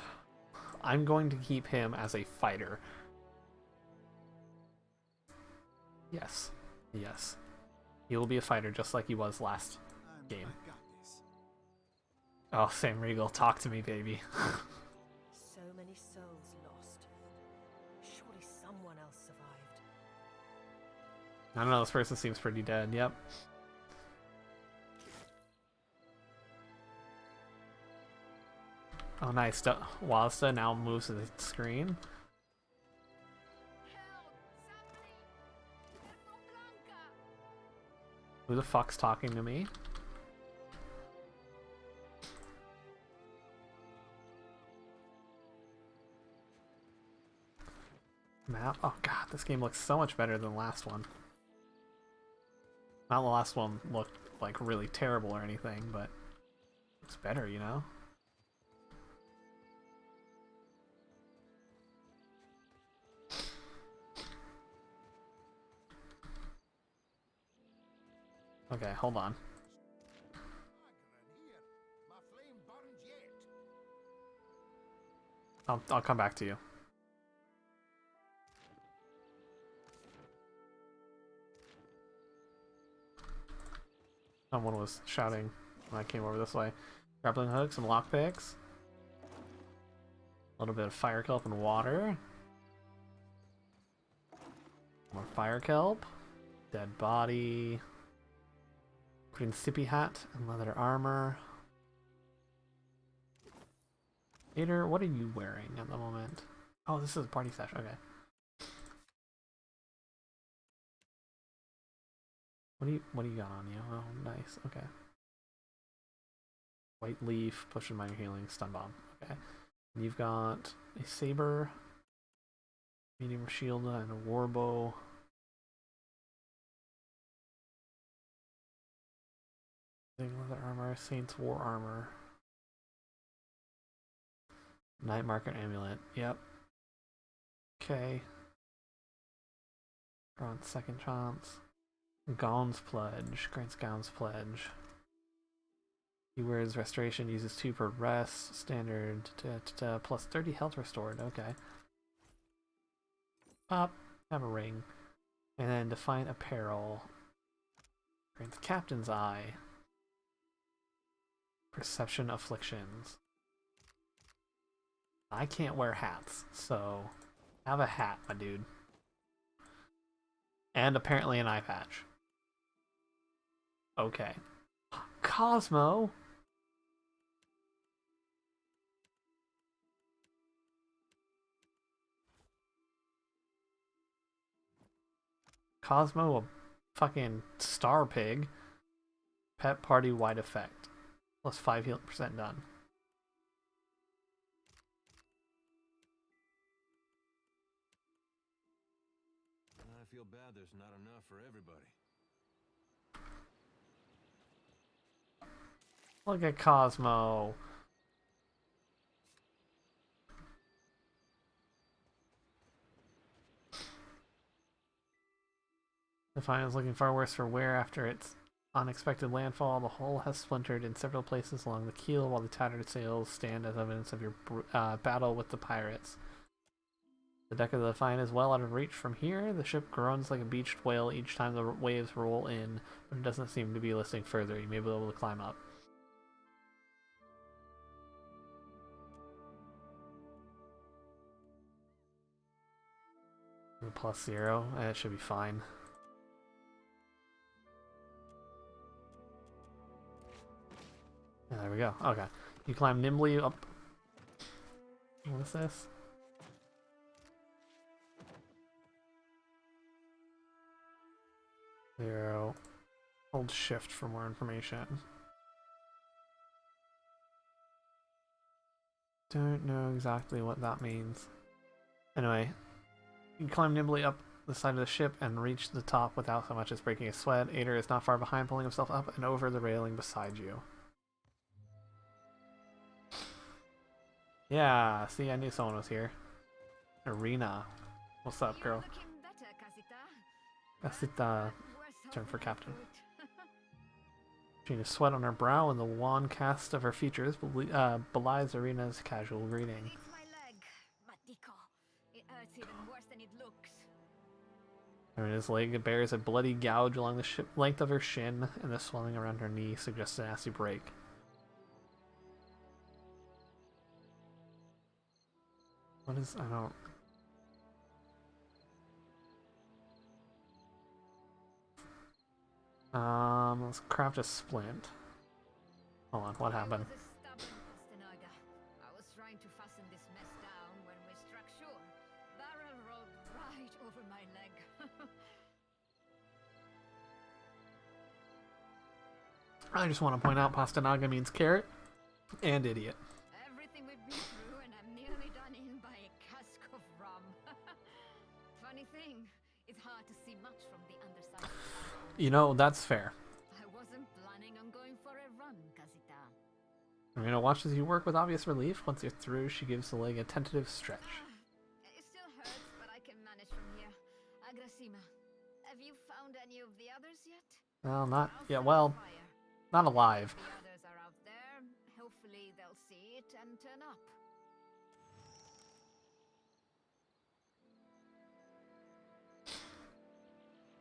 I'm going to keep him as a fighter. Yes. Yes. He will be a fighter just like he was last game. Oh, Sam Regal, talk to me, baby. So many souls lost. Surely someone else survived. I don't know, this person seems pretty dead, yep. Oh, nice. Wazda now moves to the screen. Who the fuck's talking to me? Map? Oh god, this game looks so much better than the last one. Not the last one looked like really terrible or anything, but it's better, you know? Okay, hold on. I'll come back to you. Someone was shouting when I came over this way. Grappling hooks and lockpicks. A little bit of fire kelp and water. More fire kelp. Dead body. Green sippy hat and leather armor. Ader, what are you wearing at the moment? Oh, this is a party sesh. Okay. What do you got on you? Oh, nice. Okay. White leaf, pushing minor healing, stun bomb. Okay. And you've got a saber, medium shield, and a warbow. Leather armor, Saint's war armor. Night marker amulet. Yep. Okay. On second chance. Gaun's pledge. Grants Gaun's pledge. Keywords restoration uses 2 per rest. Standard plus 30 health restored. Okay. Up. Have a ring. And then Defiant apparel. Grants Captain's eye. Perception afflictions. I can't wear hats, so have a hat, my dude. And apparently an eye patch. Okay. Cosmo? Cosmo, a fucking star pig. Pet party wide effect. Plus 5% done. I feel bad there's not enough for everybody. Look at Cosmo. The Defiant is looking far worse for wear after its unexpected landfall. The hull has splintered in several places along the keel, while the tattered sails stand as evidence of your battle with the pirates. The deck of the Defiant is well out of reach from here. The ship groans like a beached whale each time the waves roll in, but it doesn't seem to be listing further. You may be able to climb up. +0. It should be fine. Yeah, there we go. Okay. You climb nimbly up. What is this? Zero. Hold shift for more information. Don't know exactly what that means. Anyway, you climb nimbly up the side of the ship and reach the top without so much as breaking a sweat. Ader is not far behind, pulling himself up and over the railing beside you. Yeah, see, I knew someone was here. Arena. What's up, girl? Casita. Turn for captain. She's sweat on her brow, and the wan cast of her features belies Arena's casual greeting. It's my leg, Matiko. It hurts even worse than it looks. Arena's leg bears a bloody gouge along the length of her shin, and the swelling around her knee suggests a nasty break. What is... I don't... let's craft a splint. Hold on, what happened? I was trying to fasten this mess down when we struck shore. Barrel rolled right over my leg. I just want to point out pastanaga means carrot and idiot. Everything we've been through, and I'm nearly done in by a cask of rum. Funny thing, it's hard to see much from the underside. You know, that's fair. I wasn't planning on going for a run, Casita. Arena watches you work with obvious relief. Once you're through, she gives the leg a tentative stretch. It still hurts, but I can manage from here. Agrasima, have you found any of the others yet? Well, not yet. Well, not alive. The others are out there. Hopefully they'll see it and turn up.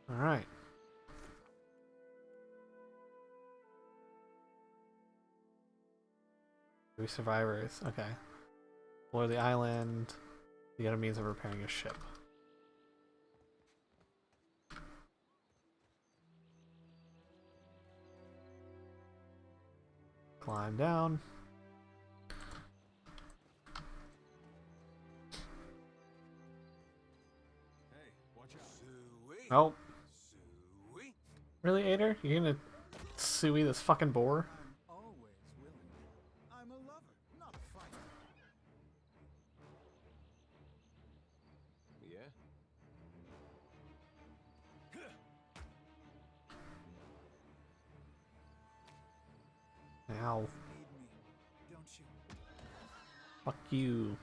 All right. 3 survivors. Okay. Explore the island. The other means of repairing a ship. Climb down. Hey, watch out. Suey. Oh. Suey. Really, Ader? You're gonna suey this fucking boar? I'm always willing. I'm a lover, not a fighter. Yeah? Ow. You need me, don't you? Fuck you.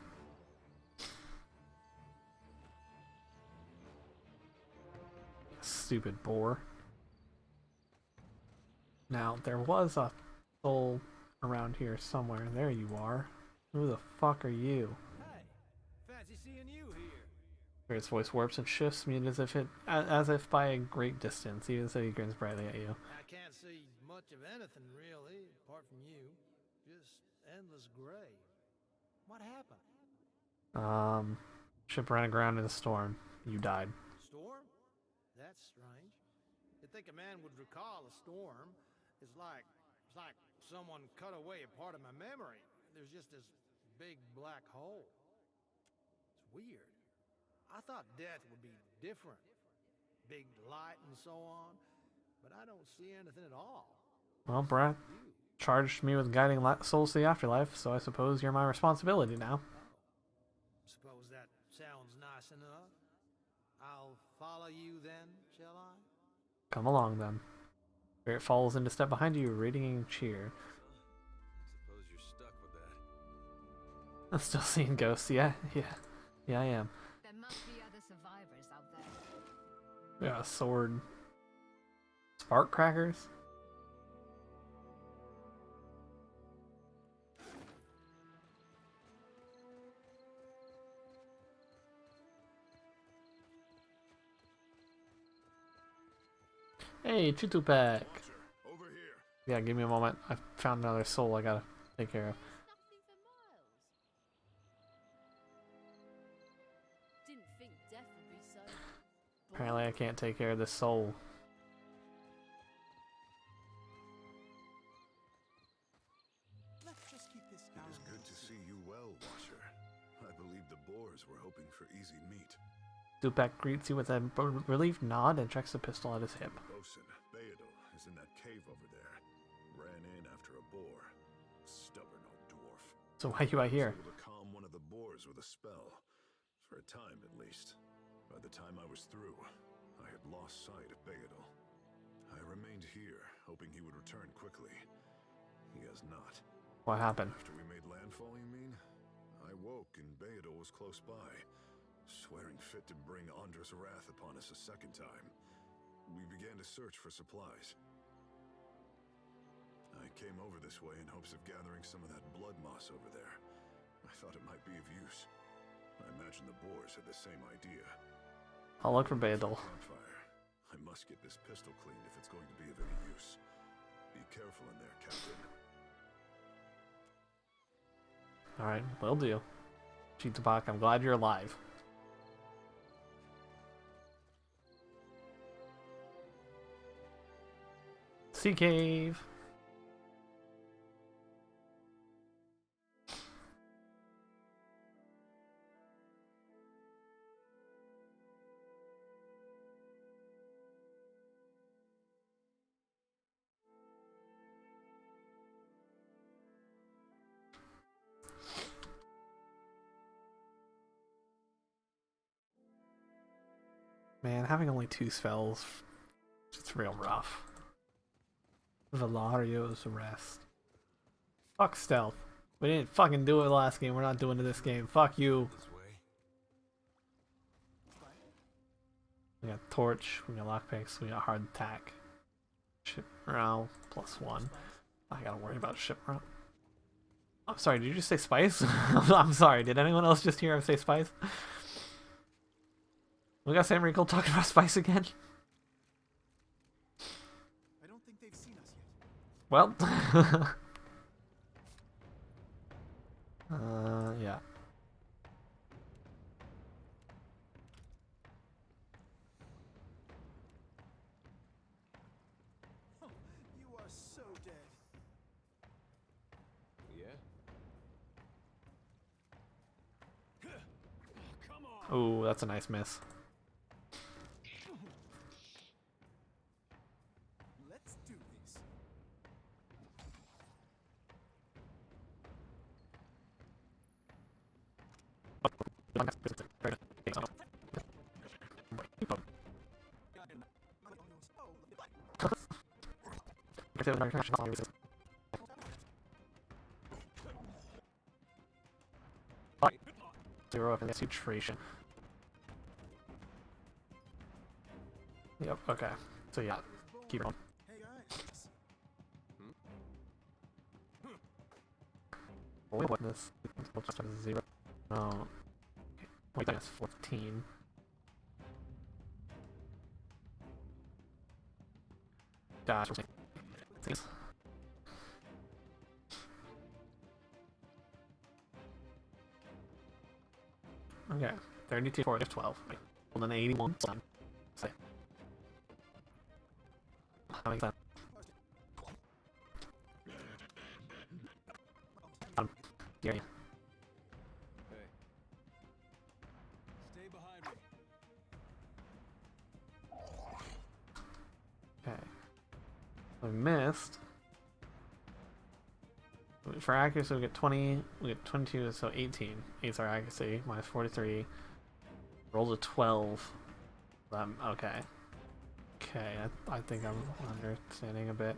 Stupid boar. Now, there was a soul around here somewhere. There you are. Who the fuck are you? Hey, fancy seeing you here. Spirit's voice warps and shifts, meaning as if by a great distance, even so he grins brightly at you. I can't see much of anything really, apart from you. Just endless gray. What happened? Ship ran aground in a storm. You died. Storm? That's strange. You'd think a man would recall a storm. It's like someone cut away a part of my memory. There's just this big black hole. It's weird. I thought death would be different. Big light and so on. But I don't see anything at all. Well, Brad charged me with guiding souls to the afterlife, so I suppose you're my responsibility now. Suppose that sounds nice enough. I'll follow you then, shall I? Come along then. Spirit falls into step behind you, radiating cheer. I suppose you're stuck with that. I'm still seeing ghosts. Yeah, I am. There must be other survivors out there. Yeah, sword. Spark crackers? Hey, Chitupac! Over here. Yeah, give me a moment. I found another soul I gotta take care of. Didn't think death would be so. Apparently I can't take care of this soul. Let's just keep this It is good to see you well, Watcher. I believe the boars were hoping for easy meat. Tupac greets you with a relieved nod and checks the pistol at his hip. Bosun, Beadle is in that cave over there. Ran in after a boar. Stubborn old dwarf. So why you out here? I was able to calm one of the boars with a spell. For a time, at least. By the time I was through, I had lost sight of Beadle. I remained here, hoping he would return quickly. He has not. What happened? After we made landfall, you mean? I woke and Beadle was close by, swearing fit to bring Andra's wrath upon us a second time. We began to search for supplies. I came over this way in hopes of gathering some of that blood moss over there. I thought it might be of use. I imagine the boars had the same idea. I'll look for Beadle. Campfire. I must get this pistol cleaned if it's going to be of any use. Be careful in there, Captain. Alright, will do. Chitupac, I'm glad you're alive. Sea cave. Man, having only 2 spells, it's real rough. Valario's Arrest. Fuck stealth. We didn't fucking do it last game, we're not doing it this game. Fuck you. This way. We got Torch, we got Lockpicks, we got Hard Attack. Ship morale, +1. I gotta worry about ship morale. I'm sorry, did you just say spice? I'm sorry, did anyone else just hear him say spice? We got Sam Riegel talking about spice again? I don't think they've seen us yet. Well, yeah. Oh, you are so dead. Yeah? Come on. Oh, that's a nice miss. Let's do this. Zero up in the situation. Yep, okay. So yeah, keep going. Hey guys. Wait, what this? We'll just have 0. Oh. Wait, that's 14. Dash. Okay, 32, 40, 12. Well, then 81. So, that makes sense. Yeah. Hey. Stay behind me. Okay. We missed. For accuracy, we get 20. We get 22, so 18. 8's our accuracy. Minus 43. Rolls a 12. Okay. Okay, I think I'm understanding a bit.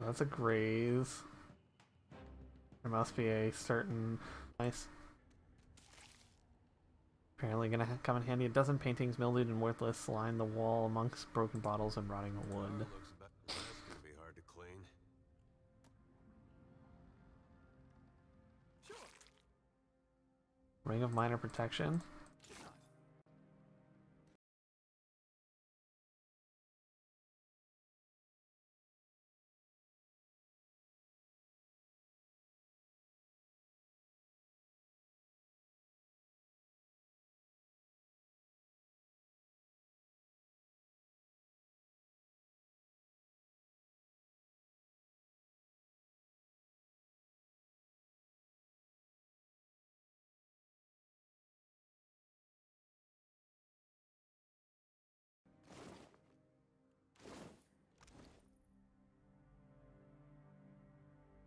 that's a graze. There must be a certain... Nice. Apparently gonna come in handy. A dozen paintings, mildewed and worthless, line the wall amongst broken bottles and rotting wood. Looks about that's gonna be hard to clean. Ring of minor protection.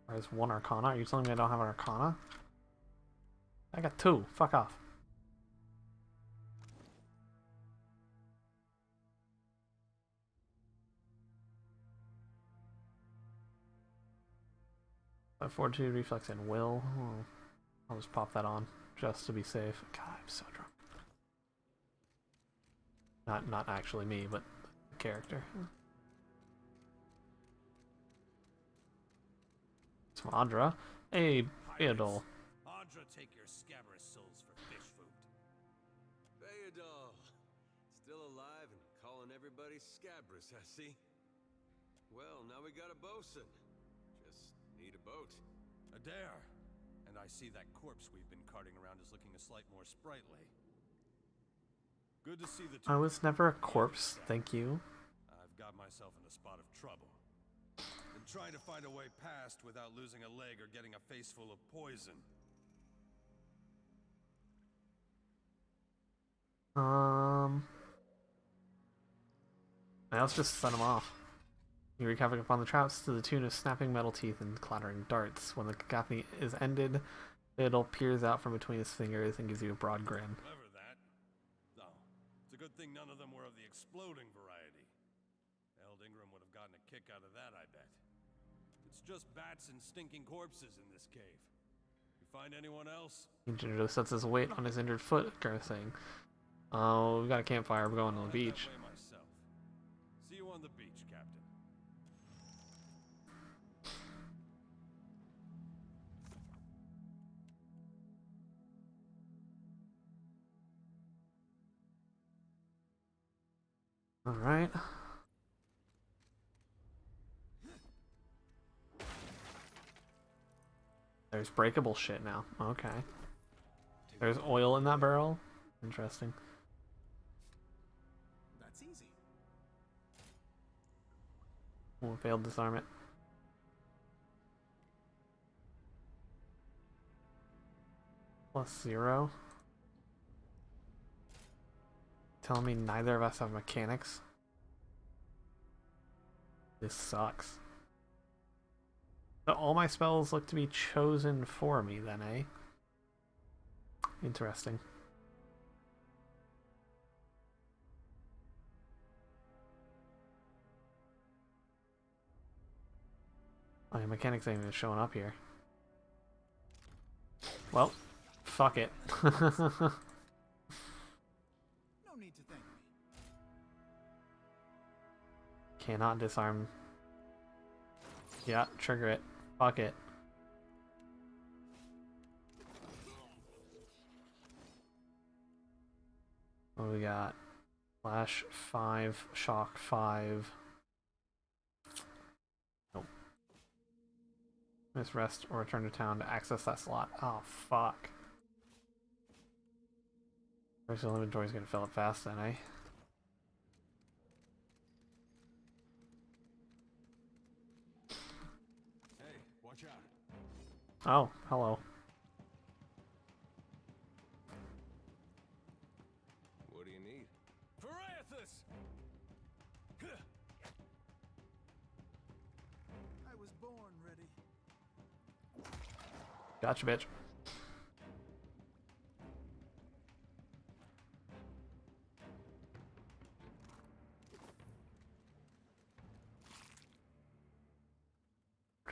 There's one Arcana. Are you telling me I don't have an Arcana? I got 2. Fuck off. Fortitude, Reflex, and Will. Oh, I'll just pop that on just to be safe. God, I'm so drunk. Not actually me, but the character. Andra. Hey, Beadol. Andra, take your scabrous souls for fish food. Beadol, still alive and calling everybody scabrous, I see. Well, now we got a bosun. Just need a boat. Adair. And I see that corpse we've been carting around is looking a slight more sprightly. Good to see the I was never a corpse, thank you. I've got myself in a spot of trouble. Been trying to find a way past without losing a leg or getting a face full of poison. Let's just set him off. You wreak havoc upon the traps to the tune of snapping metal teeth and clattering darts. When the cacophony is ended, Beadol peers out from between his fingers and gives you a broad grin. Clever that. No, it's a good thing none of them were of the exploding variety. Eld Ingram would have gotten a kick out of that, I bet. It's just bats and stinking corpses in this cave. You find anyone else? Jinjo sets his weight on his injured foot, saying, "Oh, we've got a campfire. We're going to the beach." Myself. See you on the beach, Captain. All right. There's breakable shit now. Okay. There's oil in that barrel. Interesting. That's easy. Oh, failed disarm it. +0. Telling me neither of us have mechanics. This sucks. So all my spells look to be chosen for me then, eh? Interesting. Oh, yeah, mechanics ain't even showing up here. Well, fuck it. No need to thank me. Cannot disarm. Yeah, trigger it. Fuck it. What do we got? Flash 5, shock 5. Nope. Miss rest or return to town to access that slot. Oh, fuck. Personal inventory is gonna fill up fast then, eh? Hey, watch out. Oh, hello. What do you need? Parathus! I was born ready. Gotcha, bitch.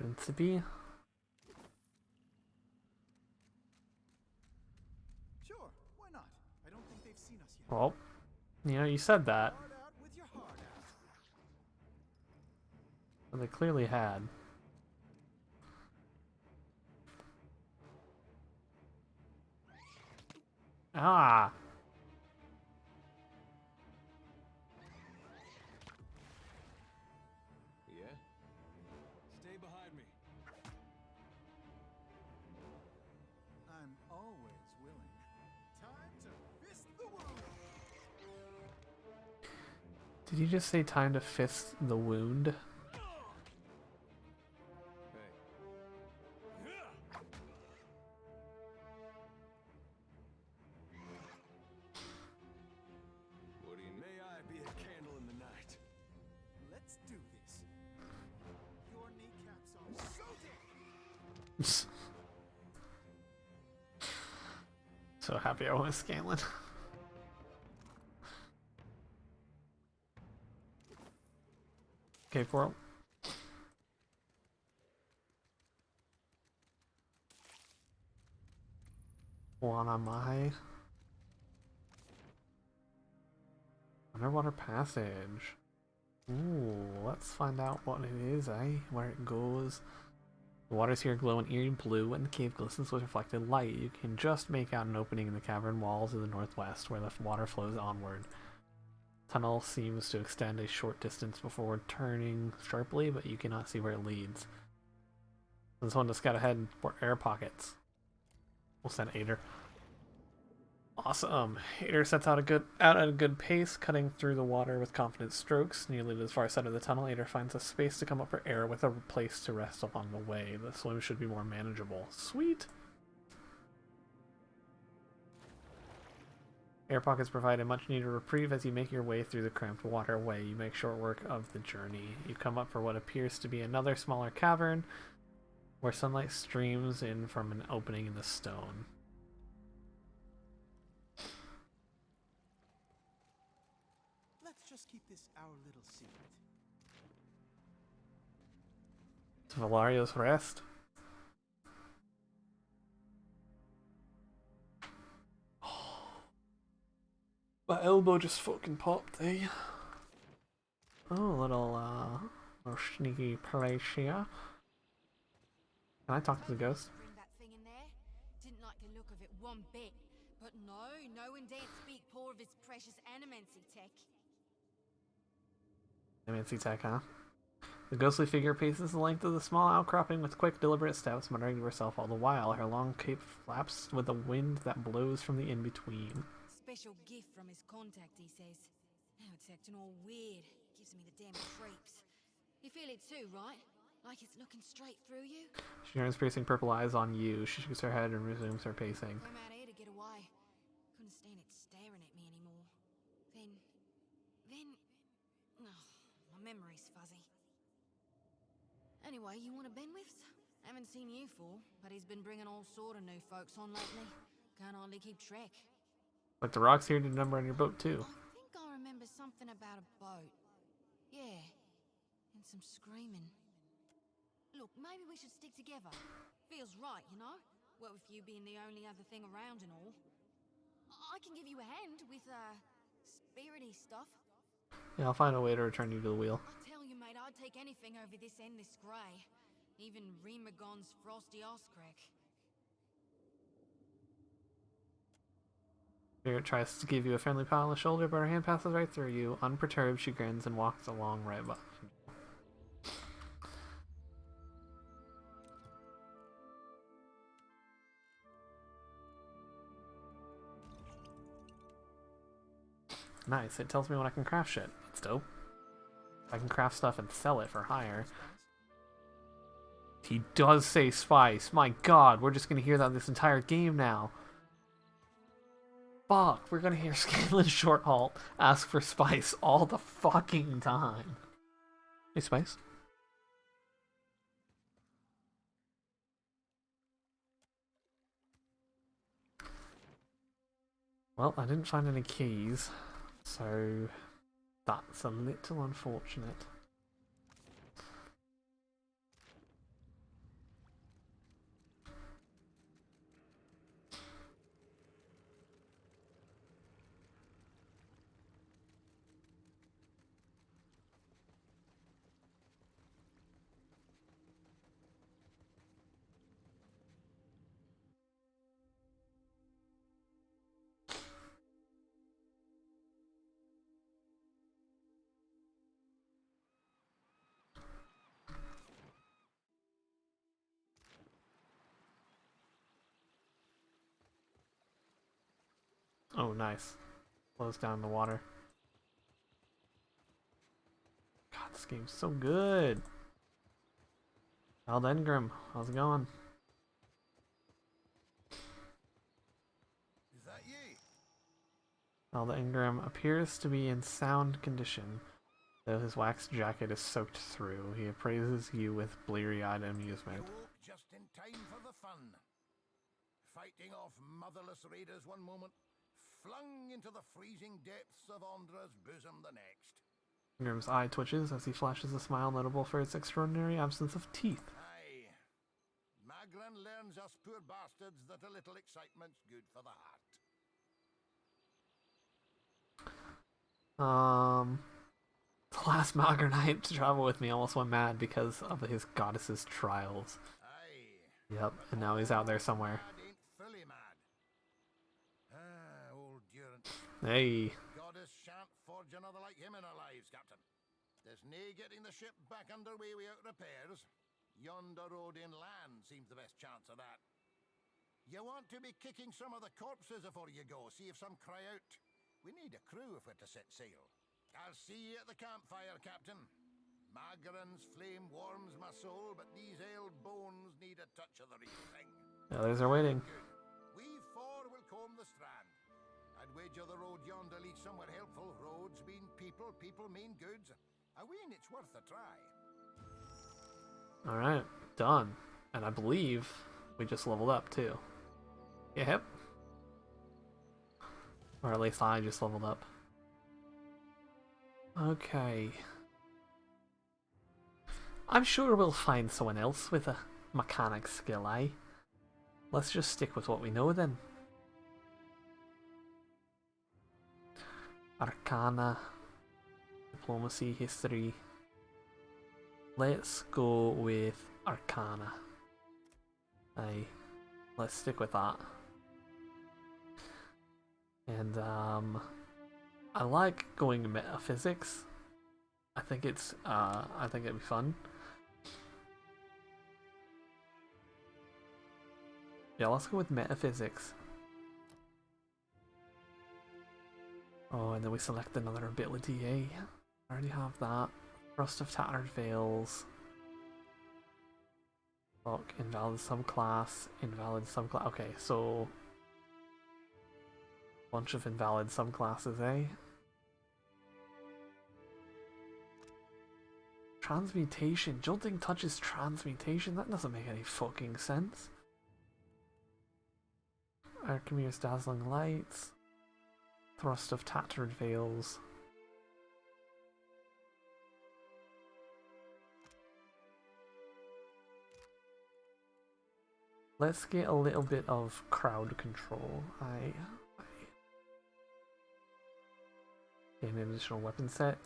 Principe. Sure, why not? I don't think they've seen us yet. Well, you know, you said that. Hard out with your heart out. Well, they clearly had. Ah! Yeah? Stay behind me. I'm always willing. Time to fist the wound. Did you just say time to fist the wound? What do you need? May I be a candle in the night? Let's do this. Your kneecaps are so dead. So happy I went Scanlan. Okay, Coral. One on my underwater passage. Ooh, let's find out what it is, eh? Where it goes. The waters here glow an eerie blue, and the cave glistens with reflected light. You can just make out an opening in the cavern walls of the northwest, where the water flows onward. Tunnel seems to extend a short distance before turning sharply, but you cannot see where it leads. This one to scout ahead for air pockets. We'll send Ader. Awesome. Ader sets out at a good pace, cutting through the water with confident strokes. Nearly to the far side of the tunnel, Ader finds a space to come up for air with a place to rest along the way. The swim should be more manageable. Sweet! Air pockets provide a much needed reprieve as you make your way through the cramped waterway. You make short work of the journey. You come up for what appears to be another smaller cavern, where sunlight streams in from an opening in the stone. Let's just keep this our little secret. It's Valario's Rest. My elbow just fucking popped, eh? Oh, little sneaky place here. Can I talk to the ghost? Bring that thing in there. Didn't like the look of it one bit. But no one dared speak poor of his precious animancy tech. Animancy tech, huh? The ghostly figure paces the length of the small outcropping with quick, deliberate steps, muttering to herself all the while. Her long cape flaps with a wind that blows from the in-between. Special gift from his contact, he says. Now it's acting all weird. Gives me the damn creeps. You feel it too, right? Like it's looking straight through you? She turns piercing purple eyes on you. She shakes her head and resumes her pacing. Came out here to get away. Couldn't stand it staring at me anymore. Then... Oh, my memory's fuzzy. Anyway, you want a Benwiths? Haven't seen you for, but he's been bringing all sort of new folks on lately. Can't hardly keep track. Like the rocks here did a number on your boat too. I think I remember something about a boat. Yeah. And some screaming. Look, maybe we should stick together. Feels right, you know? Well, with you being the only other thing around and all. I can give you a hand with, spirity stuff. Yeah, I'll find a way to return you to the wheel. I tell you, mate, I'd take anything over this endless grey. Even Remagon's frosty arse crack. Spirit tries to give you a friendly pat on the shoulder, but her hand passes right through you. Unperturbed, she grins and walks along right behind you. Nice, it tells me when I can craft shit. That's dope. I can craft stuff and sell it for hire. He does say spice. My god, we're just gonna hear that this entire game now. Fuck, we're gonna hear Scanlan Shorthalt ask for spice all the fucking time. Hey, spice. Well, I didn't find any keys, so that's a little unfortunate. Oh, nice. Slows down the water. God, this game's so good. Ingrim, how's it going? Is that you? Ingram appears to be in sound condition, though his wax jacket is soaked through. He appraises you with bleary-eyed amusement. You woke just in time for the fun. Fighting off motherless raiders one moment, flung into the freezing depths of Ondra's bosom the next. Ingram's eye twitches as he flashes a smile notable for its extraordinary absence of teeth. Aye. Magran learns us poor bastards that a little excitement's good for the heart. The last Magranite to travel with me almost went mad because of his goddess's trials. Aye. Yep, and now he's out there somewhere. Mad ain't fully mad. Ah, old Durant. Hey. Goddess shan't forge another like him in our lives, Captain. There's nae getting the ship back underway without repairs. Yonder road inland seems the best chance of that. You want to be kicking some of the corpses before you go, see if some cry out. We need a crew if we're to set sail. I'll see you at the campfire, Captain. Magran's flame warms my soul, but these ale bones need a touch of the real thing. The others are waiting. Good. We four will comb the strand. I'd wager the road yonder leads somewhere helpful. Roads mean people, people mean goods. I ween it's worth a try. Alright, done. And I believe we just leveled up too. Yep. Or at least I just leveled up. Okay. I'm sure we'll find someone else with a mechanic skill, eh? Let's just stick with what we know then. Arcana, diplomacy, history. Let's go with Arcana. Aye, let's stick with that. And I like going metaphysics. I think it'd be fun. Yeah, let's go with metaphysics. Oh, and then we select another ability, eh? I already have that. Rust of Tattered Veils. Fuck, invalid subclass, invalid subclass. Okay, so bunch of invalid subclasses, eh? Transmutation. Jolting Touch is transmutation? That doesn't make any fucking sense. Alchemy's Dazzling Lights. Thrust of Tattered Veils. Let's get a little bit of crowd control. Get an additional weapon set.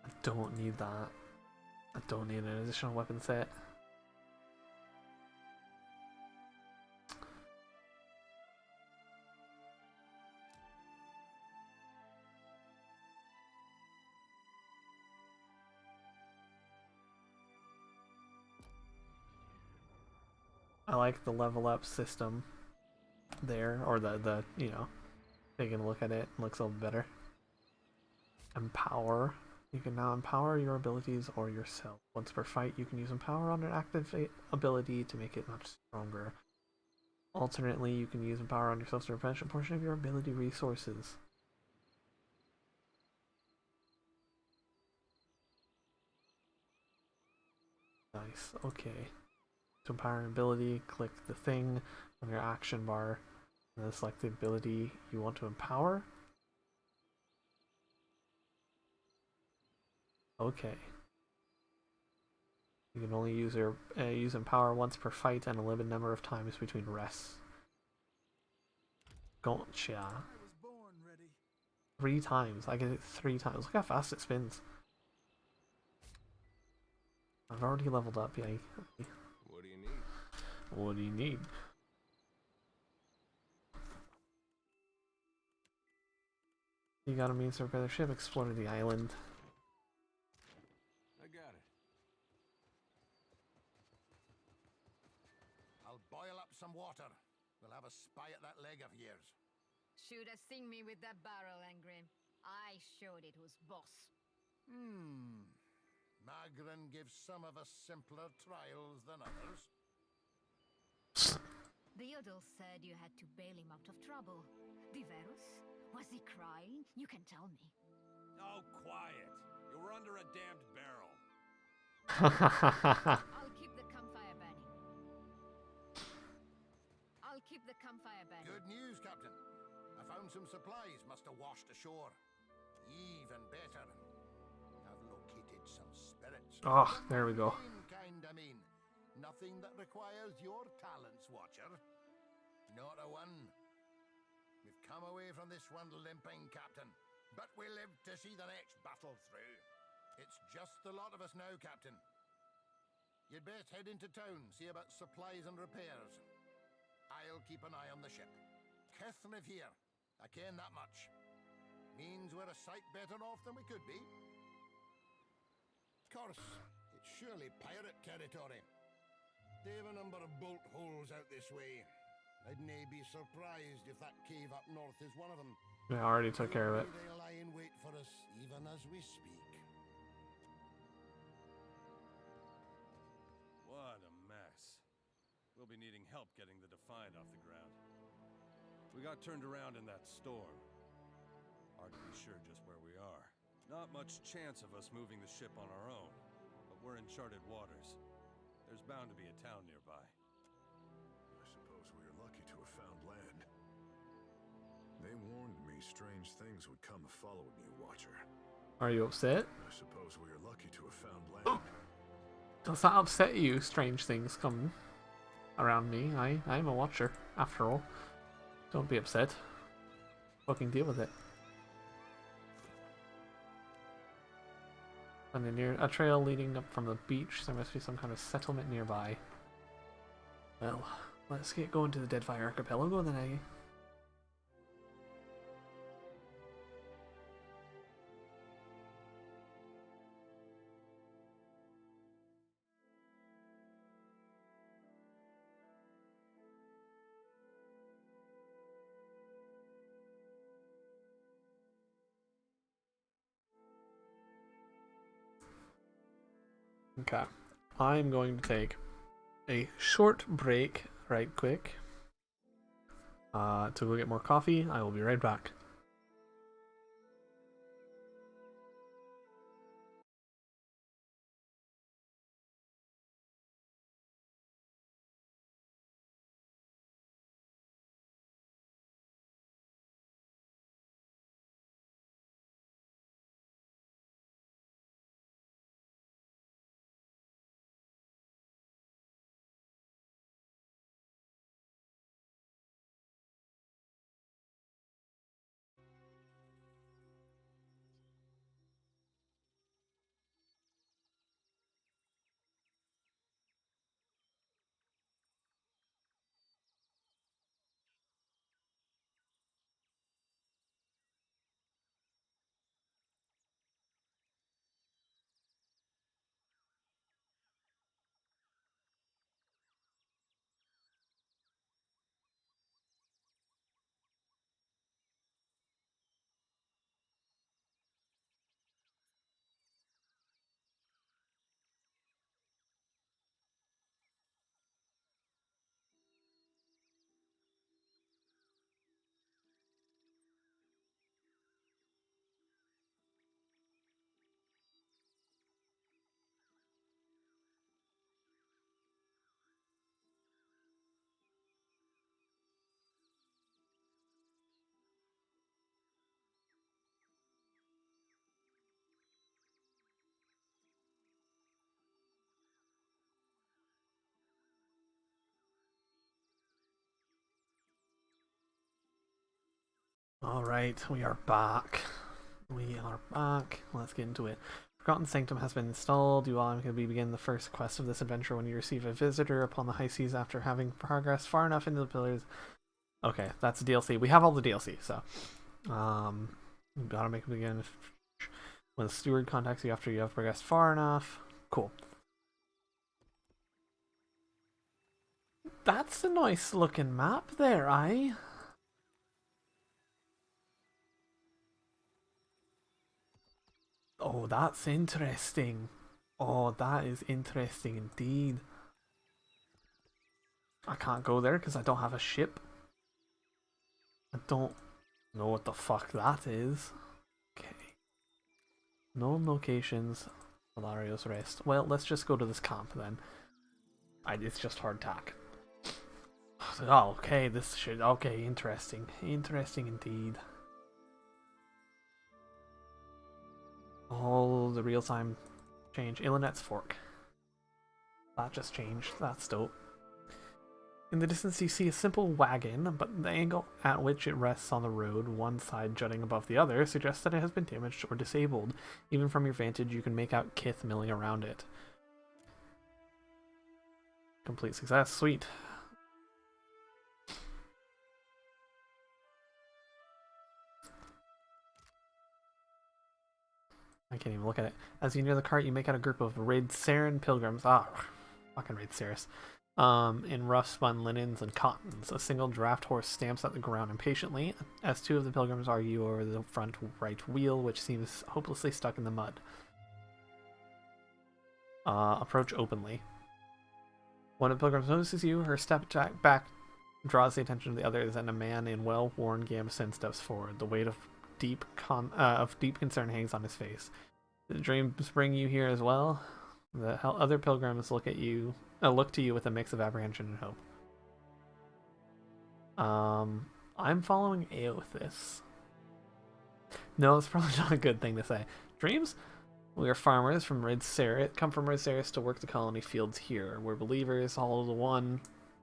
I don't need that. I don't need an additional weapon set. I like the level up system there, or the you know, taking a look at it, looks a little better. Empower. You can now empower your abilities or yourself. Once per fight, you can use Empower on an active ability to make it much stronger. Alternately, you can use Empower on yourself to replenish a portion of your ability resources. Nice, okay. To empower an ability, click the thing on your action bar and then select the ability you want to empower. Okay. You can only use empower once per fight and a limited number of times between rests. Gotcha. 3 times. I get it 3 times. Look how fast it spins. I've already leveled up, yay. What do you need? What do you need? You got a means to repair the ship, explore the island. I got it. I'll boil up some water. We'll have a spy at that leg of yours. Should have seen me with that barrel, Engrim. I showed it who's boss. Magrin gives some of us simpler trials than others. Theodul said you had to bail him out of trouble. Diverus? Was he crying? You can tell me. Oh, quiet. You were under a damned barrel. I'll keep the campfire burning. I'll keep the campfire burning. Good news, Captain. I found some supplies must have washed ashore. Even better. I've located some spirits. Oh, there we go. I mean. Nothing that requires your talents, Watcher. Not a one. We've come away from this one limping, Captain. But we live to see the next battle through. It's just the lot of us now, Captain. You'd best head into town, see about supplies and repairs. I'll keep an eye on the ship. Kith live here. I ken that much. Means we're a sight better off than we could be. Of course, it's surely pirate territory. They've a number of bolt holes out this way. I'd nae be surprised if that cave up north is one of them. Yeah, I already took care of it. They lie in wait for us, even as we speak. What a mess. We'll be needing help getting the Defiant off the ground. We got turned around in that storm. Hard to be sure just where we are. Not much chance of us moving the ship on our own, but we're in charted waters. There's bound to be a town nearby. I suppose we are lucky to have found land. They warned me strange things would come following you, Watcher. Are you upset? I suppose we are lucky to have found land. Does that upset you, strange things come around me? I'm a Watcher, after all. Don't be upset. Fucking deal with it. And near a trail leading up from the beach, there must be some kind of settlement nearby. Well, let's get going to the Deadfire Archipelago then, eh? Okay, I'm going to take a short break right quick to go get more coffee. I will be right back. Alright, we are back. We are back. Let's get into it. Forgotten Sanctum has been installed. You will begin the first quest of this adventure when you receive a visitor upon the high seas after having progressed far enough into the pillars. Okay, that's DLC. We have all the DLC, so we've got to make it begin when the steward contacts you after you have progressed far enough. Cool. That's a nice looking map there, eh? Oh, that's interesting. Oh, that is interesting indeed. I can't go there because I don't have a ship. I don't know what the fuck that is. Okay. Known locations. Hilario's Rest. Well, let's just go to this camp then. It's just hardtack. Oh, okay, this should... Okay, interesting. Interesting indeed. Oh, the real-time change. Ilinet's Fork. That just changed. That's dope. In the distance you see a simple wagon, but the angle at which it rests on the road, one side jutting above the other, suggests that it has been damaged or disabled. Even from your vantage, you can make out kith milling around it. Complete success. Sweet. I can't even look at it. As you near the cart, you make out a group of Red Saren pilgrims. Ah, fucking Red Saris. In rough spun linens and cottons. A single draft horse stamps at the ground impatiently, as two of the pilgrims argue over the front right wheel, which seems hopelessly stuck in the mud. Approach openly. One of the pilgrims notices you, her step back draws the attention of the others, and a man in well-worn gambeson steps forward. The weight of deep concern hangs on his face. Did the dreams bring you here as well? The other pilgrims look to you with a mix of apprehension and hope. I'm following Aothis. No, it's probably not a good thing to say. Dreams? We are farmers from Red Saris, come from Red Saris to work the colony fields here. We're believers, all the one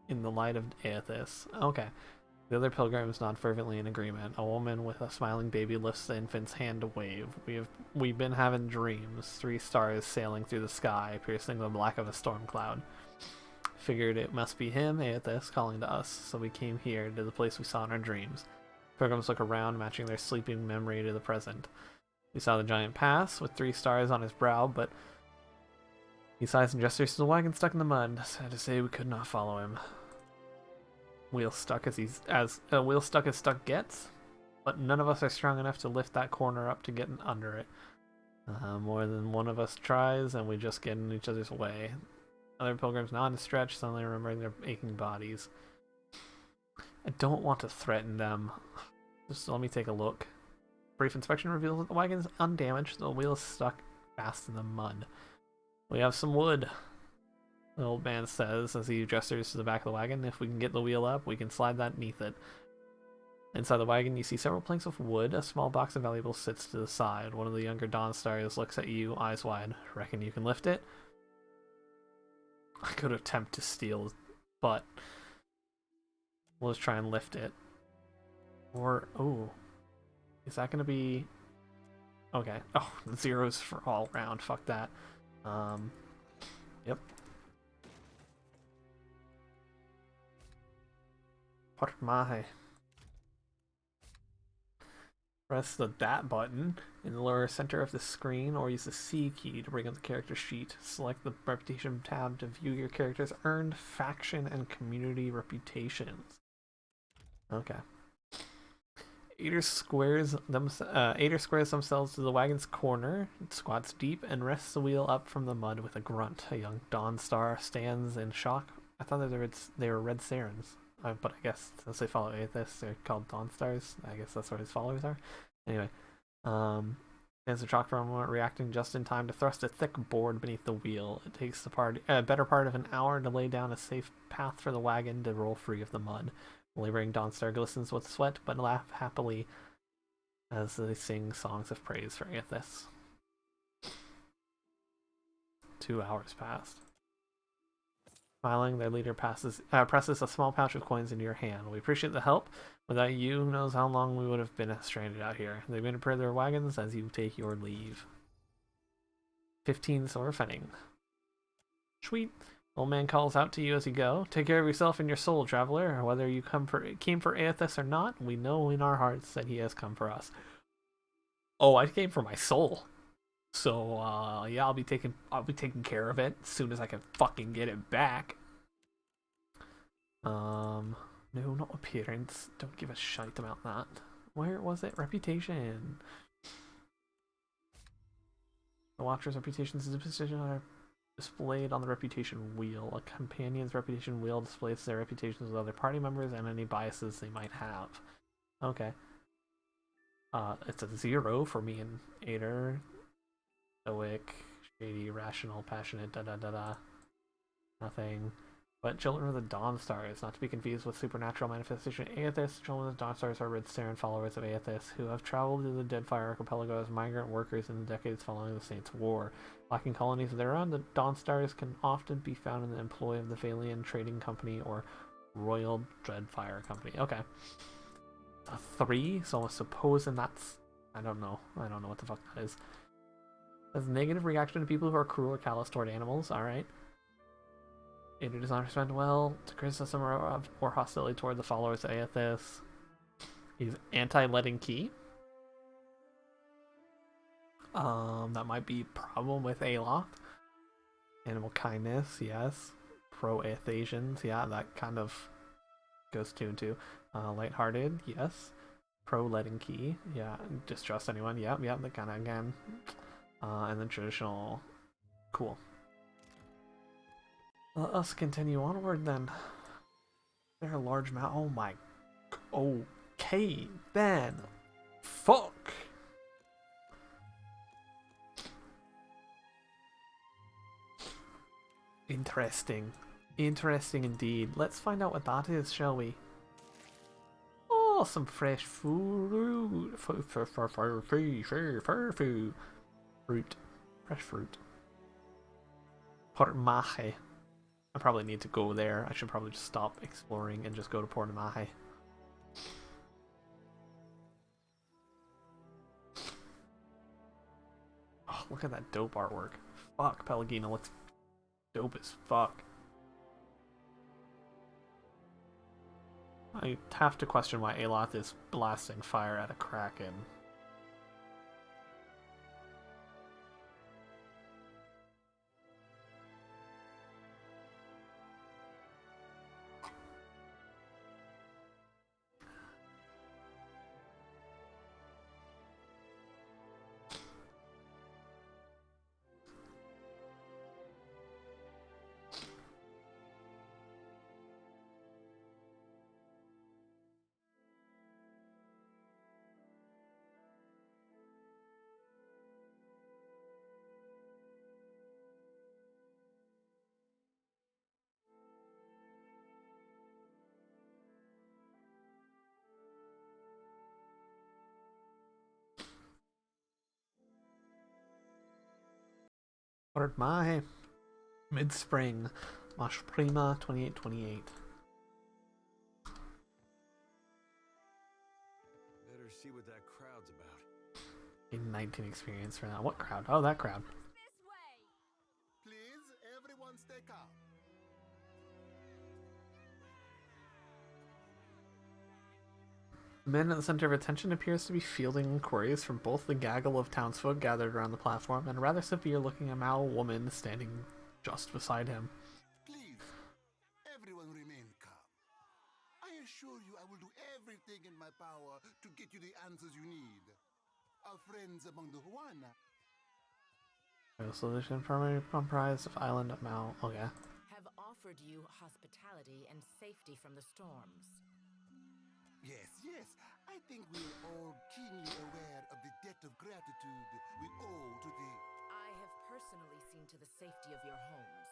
in the light of Aothis. Okay. The other pilgrims nod fervently in agreement. A woman with a smiling baby lifts the infant's hand to wave. We've been having dreams. 3 stars sailing through the sky, piercing the black of a storm cloud. Figured it must be him, Aothis, calling to us, so we came here to the place we saw in our dreams. Pilgrims look around, matching their sleeping memory to the present. We saw the giant pass, with 3 stars on his brow, but he sighs and gestures to the wagon stuck in the mud. Sad to say we could not follow him. Wheel stuck as stuck gets, but none of us are strong enough to lift that corner up to get under it. More than one of us tries, and we just get in each other's way. Other pilgrims nod and stretch, suddenly remembering their aching bodies. I don't want to threaten them. Just let me take a look. Brief inspection reveals that the wagon is undamaged, the wheel is stuck fast in the mud. We have some wood, the old man says as he gestures to the back of the wagon. If we can get the wheel up, we can slide that beneath it. Inside the wagon, you see several planks of wood. A small box of valuables sits to the side. One of the younger Dawn Stars looks at you, eyes wide. Reckon you can lift it? I could attempt to steal, but we'll just try and lift it. Or, oh, is that going to be... Okay. Oh, zeros for all round. Fuck that. Yep. Portmahe. Press the DAT button in the lower center of the screen, or use the C key to bring up the character sheet. Select the reputation tab to view your character's earned faction and community reputations. Okay. Ader squares themselves to the wagon's corner, squats deep, and rests the wheel up from the mud with a grunt. A young Dawn Star stands in shock. I thought they were Red Sarens. But I guess since they follow Aothis, they're called Dawn Stars. I guess that's what his followers are. Anyway, stands in shock for a moment, reacting just in time to thrust a thick board beneath the wheel. It takes the better part of an hour to lay down a safe path for the wagon to roll free of the mud. The laboring Dawnstar glistens with sweat, but laugh happily as they sing songs of praise for Aothis. 2 hours passed. Smiling, their leader presses a small pouch of coins into your hand. We appreciate the help. Without you, who knows how long we would have been stranded out here. They begin to prepare their wagons as you take your leave. 15 silver fenning. Sweet. Old man calls out to you as you go. Take care of yourself and your soul, traveler. Whether you came for Aothis or not, we know in our hearts that he has come for us. Oh, I came for my soul. So, yeah, I'll be taking care of it as soon as I can fucking get it back. No, not appearance. Don't give a shite about that. Where was it? Reputation. The Watcher's reputations and position are displayed on the reputation wheel. A companion's reputation wheel displays their reputations with other party members and any biases they might have. Okay. It's a 0 for me and Ader. Stoic, shady, rational, passionate, da-da-da-da. Nothing. But Children of the Dawn Stars, not to be confused with supernatural manifestation Aethys. Children of the Dawn Stars are Red Saren followers of Aethys, who have traveled to the Deadfire archipelago as migrant workers in the decades following the Saints' War. Lacking colonies of their own, the Dawn Stars can often be found in the employ of the Valian Trading Company or Royal Deadfire Company. Okay. A 3, so I'm supposing that's... I don't know what the fuck that is. Has a negative reaction to people who are cruel or callous toward animals, alright. It does not respond well to criticism or hostility toward the followers of Aethys. He's anti-letting key. That might be a problem with Aloth. Animal kindness, yes. Pro-Aethasians, yeah, that kind of goes 2 and 2. Lighthearted, yes. Pro-letting key, yeah. Distrust anyone, yep, that kind of again. And then traditional, cool. Let us continue onward then. There are large mount. Oh my. Okay, then. Fuck. Interesting. Interesting indeed. Let's find out what that is, shall we? Oh, some fresh food. Fruit. Fresh fruit. Portmache. I probably need to go there. I should probably just stop exploring and just go to Portmache. Oh, look at that dope artwork. Fuck, Pelagina looks dope as fuck. I have to question why Aloth is blasting fire at a kraken. Portmache. Mid-spring. Mosh Prima 2828. Better see what that crowd's about. In 19 experience for that. What crowd? Oh, that crowd. Please, everyone stay calm. The man at the center of attention appears to be fielding inquiries from both the gaggle of townsfolk gathered around the platform and a rather severe-looking Amal woman standing just beside him. Please, everyone remain calm. I assure you I will do everything in my power to get you the answers you need. Our friends among the Huana. The solution primarily comprised of Island of Mal. Okay. Have offered you hospitality and safety from the storms. Yes. I think we're all keenly aware of the debt of gratitude we owe to the... I have personally seen to the safety of your homes.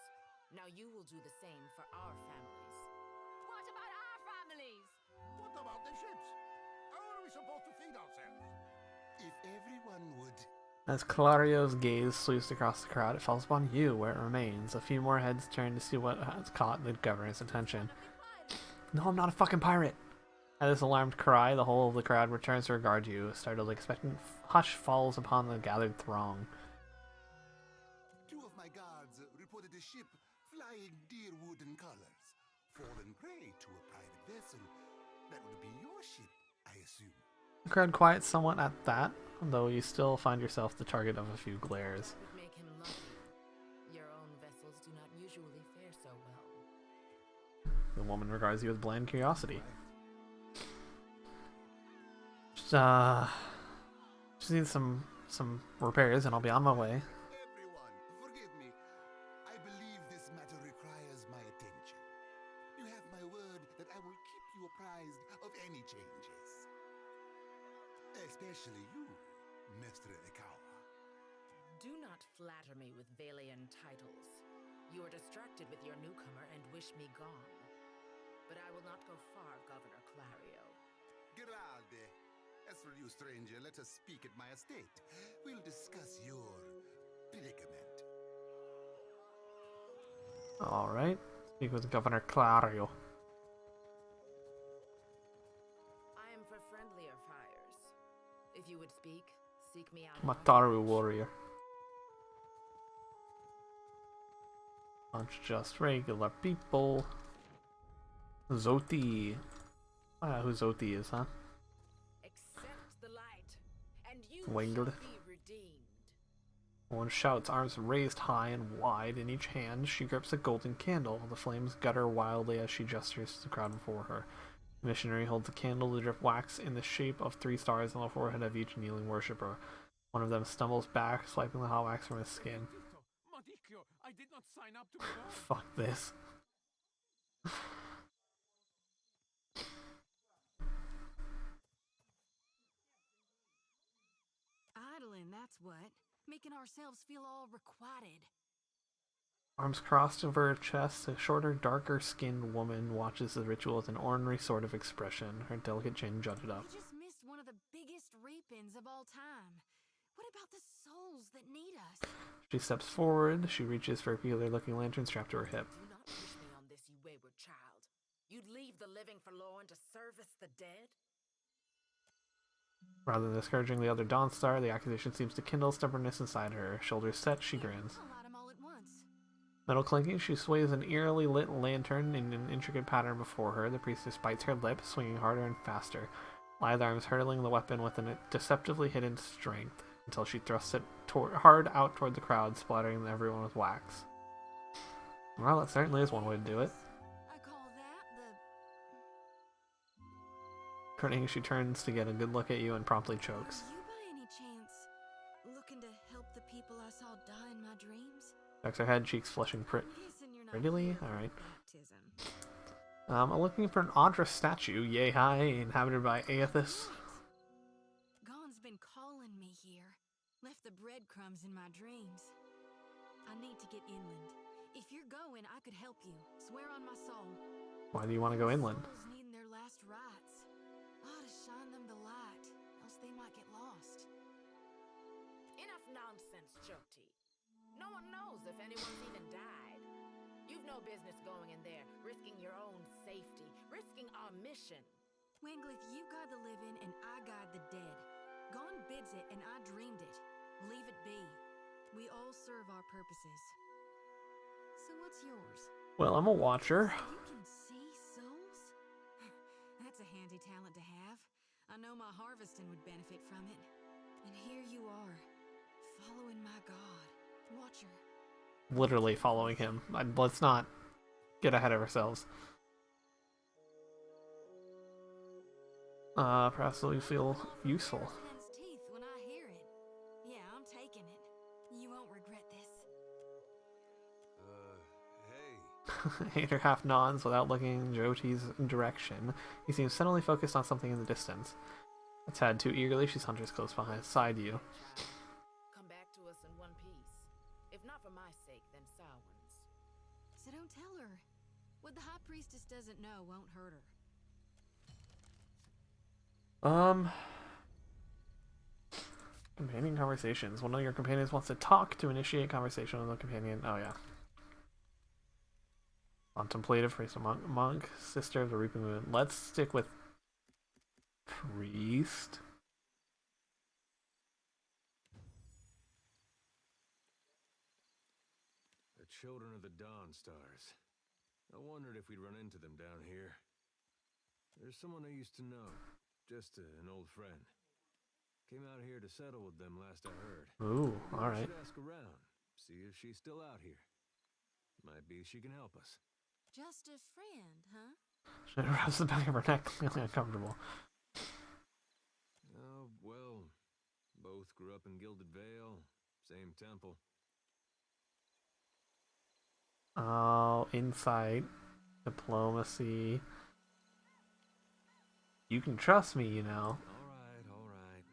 Now you will do the same for our families. What about our families? What about the ships? How are we supposed to feed ourselves? If everyone would... As Clario's gaze sweeps across the crowd, it falls upon you, where it remains. A few more heads turn to see what has caught the governor's attention. No, I'm not a fucking pirate! At this alarmed cry, the whole of the crowd returns to regard you. A startled, expectant hush falls upon the gathered throng. 2 of my guards reported a ship flying deer wooden colors. Fallen prey to a private vessel. That would be your ship, I assume. The crowd quiets somewhat at that, though you still find yourself the target of a few glares. That would make him lucky. Your own vessels do not usually fare so well. The woman regards you with bland curiosity. Just need some repairs, and I'll be on my way. Everyone, forgive me. I believe this matter requires my attention. You have my word that I will keep you apprised of any changes. Especially you, Mr. Ikawa. Do not flatter me with Valian titles. You are distracted with your newcomer and wish me gone. But I will not go far, Governor Clario. Geralde, as for you, stranger, let us speak at my estate. We'll discuss your predicament. Alright. Speak with Governor Clario. I am for friendlier fires. If you would speak, seek me out. Mataru warrior. Not just regular people. Zoti. I don't know who Zoti is, huh? Accept the light, and you Winged. shall be redeemed. One shouts, arms raised high and wide. In each hand, she grips a golden candle. The flames gutter wildly as she gestures to the crowd before her. The missionary holds a candle to drip wax in the shape of 3 stars on the forehead of each kneeling worshipper. One of them stumbles back, swiping the hot wax from his skin. I did not sign up to be born. Fuck this. Idling, that's what. Making ourselves feel all requited. Arms crossed over her chest, a shorter, darker-skinned woman watches the ritual with an ornery sort of expression, her delicate chin jutted up. You just missed one of the biggest reap-ins of all time. What about the souls that need us? She steps forward, she reaches for a peculiar-looking lantern strapped to her hip. Do not push me on this, you wayward child. You'd leave the living forlorn to service the dead? Rather than discouraging the other Dawnstar, the accusation seems to kindle stubbornness inside her. Shoulders set, she grins. I'll light 'em all at once. Metal clinking, she sways an eerily lit lantern in an intricate pattern before her. The priestess bites her lip, swinging harder and faster. Lithe arms hurtling the weapon with a deceptively hidden strength, until she thrusts it hard out toward the crowd, splattering everyone with wax. Well, that certainly is one way to do it. I call that the... Grinning, she turns to get a good look at you and promptly chokes. Are you by any chance looking to help the people I saw die in my dreams? Ducks her head, cheeks flushing Guessing you're not prettily. here for Alright. baptism. I'm looking for an Audra statue, yay high, inhabited by Aethys. Gon's been calling me here. Left the breadcrumbs in my dreams. I need to get inland. If you're going, I could help you. Swear on my soul. Why do you want to go inland? Souls needing their last rites. I ought to shine them the light, else they might get lost. Enough nonsense, Joti. No one knows if anyone's even died. You've no business going in there, risking your own safety, risking our mission. Wenglith, you guide the living and I guide the dead. Gon bids it and I dreamed it. Leave it be. We all serve our purposes. So what's yours? Well, I'm a watcher. You can see souls? That's a handy talent to have. I know my harvesting would benefit from it. And here you are, following my god, Watcher. Literally following him. Let's not get ahead of ourselves. Perhaps you feel useful. Teeth when I hear it. Yeah, I'm taking it. You won't regret this. Hey. Hater half nods without looking in Joti's direction. He seems suddenly focused on something in the distance. A tad too eagerly, she saunters close beside you. Come back to us in one piece. If not for my sake, then Samhain's. So don't tell her. What the High Priestess doesn't know won't hurt her. Companion conversations. One of your companions wants to talk to initiate conversation with a companion. Oh, yeah. Contemplative, priest of monk, sister of the reaping moon. Let's stick with priest. The children of the Dawn Stars. I wondered if we'd run into them down here. There's someone I used to know. Just an old friend. Came out here to settle with them last I heard. Ooh, alright. Should ask around. See if she's still out here. Might be she can help us. Just a friend, huh? She rubs the back of her neck, feeling uncomfortable. Oh, well, both grew up in Gilded Vale, same temple. Oh, insight, diplomacy. You can trust me, you know. All right.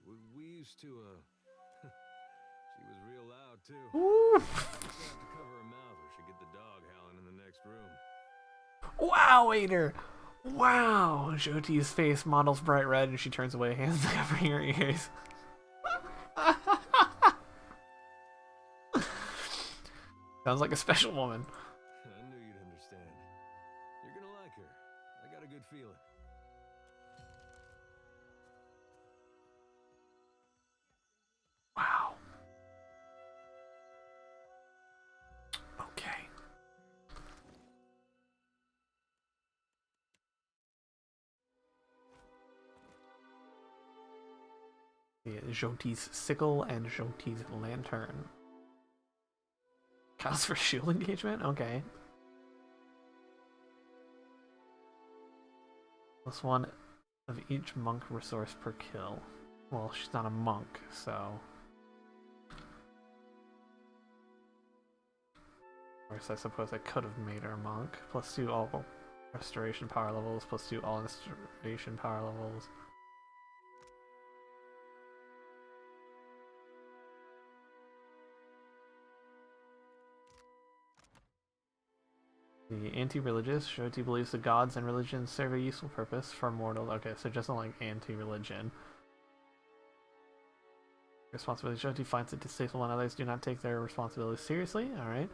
We used to, she was real loud, too. Ooh. Used to have to cover her mouth or she'd get the dog howling in the next room. Wow, Ader! Wow! Joti's face models bright red and she turns away, hands covering her ears. Sounds like a special woman. I knew you'd understand. You're gonna like her. I got a good feeling. Wow. Okay. Yeah, Joti's sickle and Joti's lantern. Counts for shield engagement? Okay. Plus one of each monk resource per kill. Well, she's not a monk, so... Of course, I suppose I could have made her a monk. Plus 2 all restoration power levels, plus 2 all restoration power levels. The anti-religious. Shoti believes the gods and religions serve a useful purpose for mortals. Okay, so just not like anti-religion. Responsibility. Shoti finds it distasteful when others do not take their responsibilities seriously. Alright.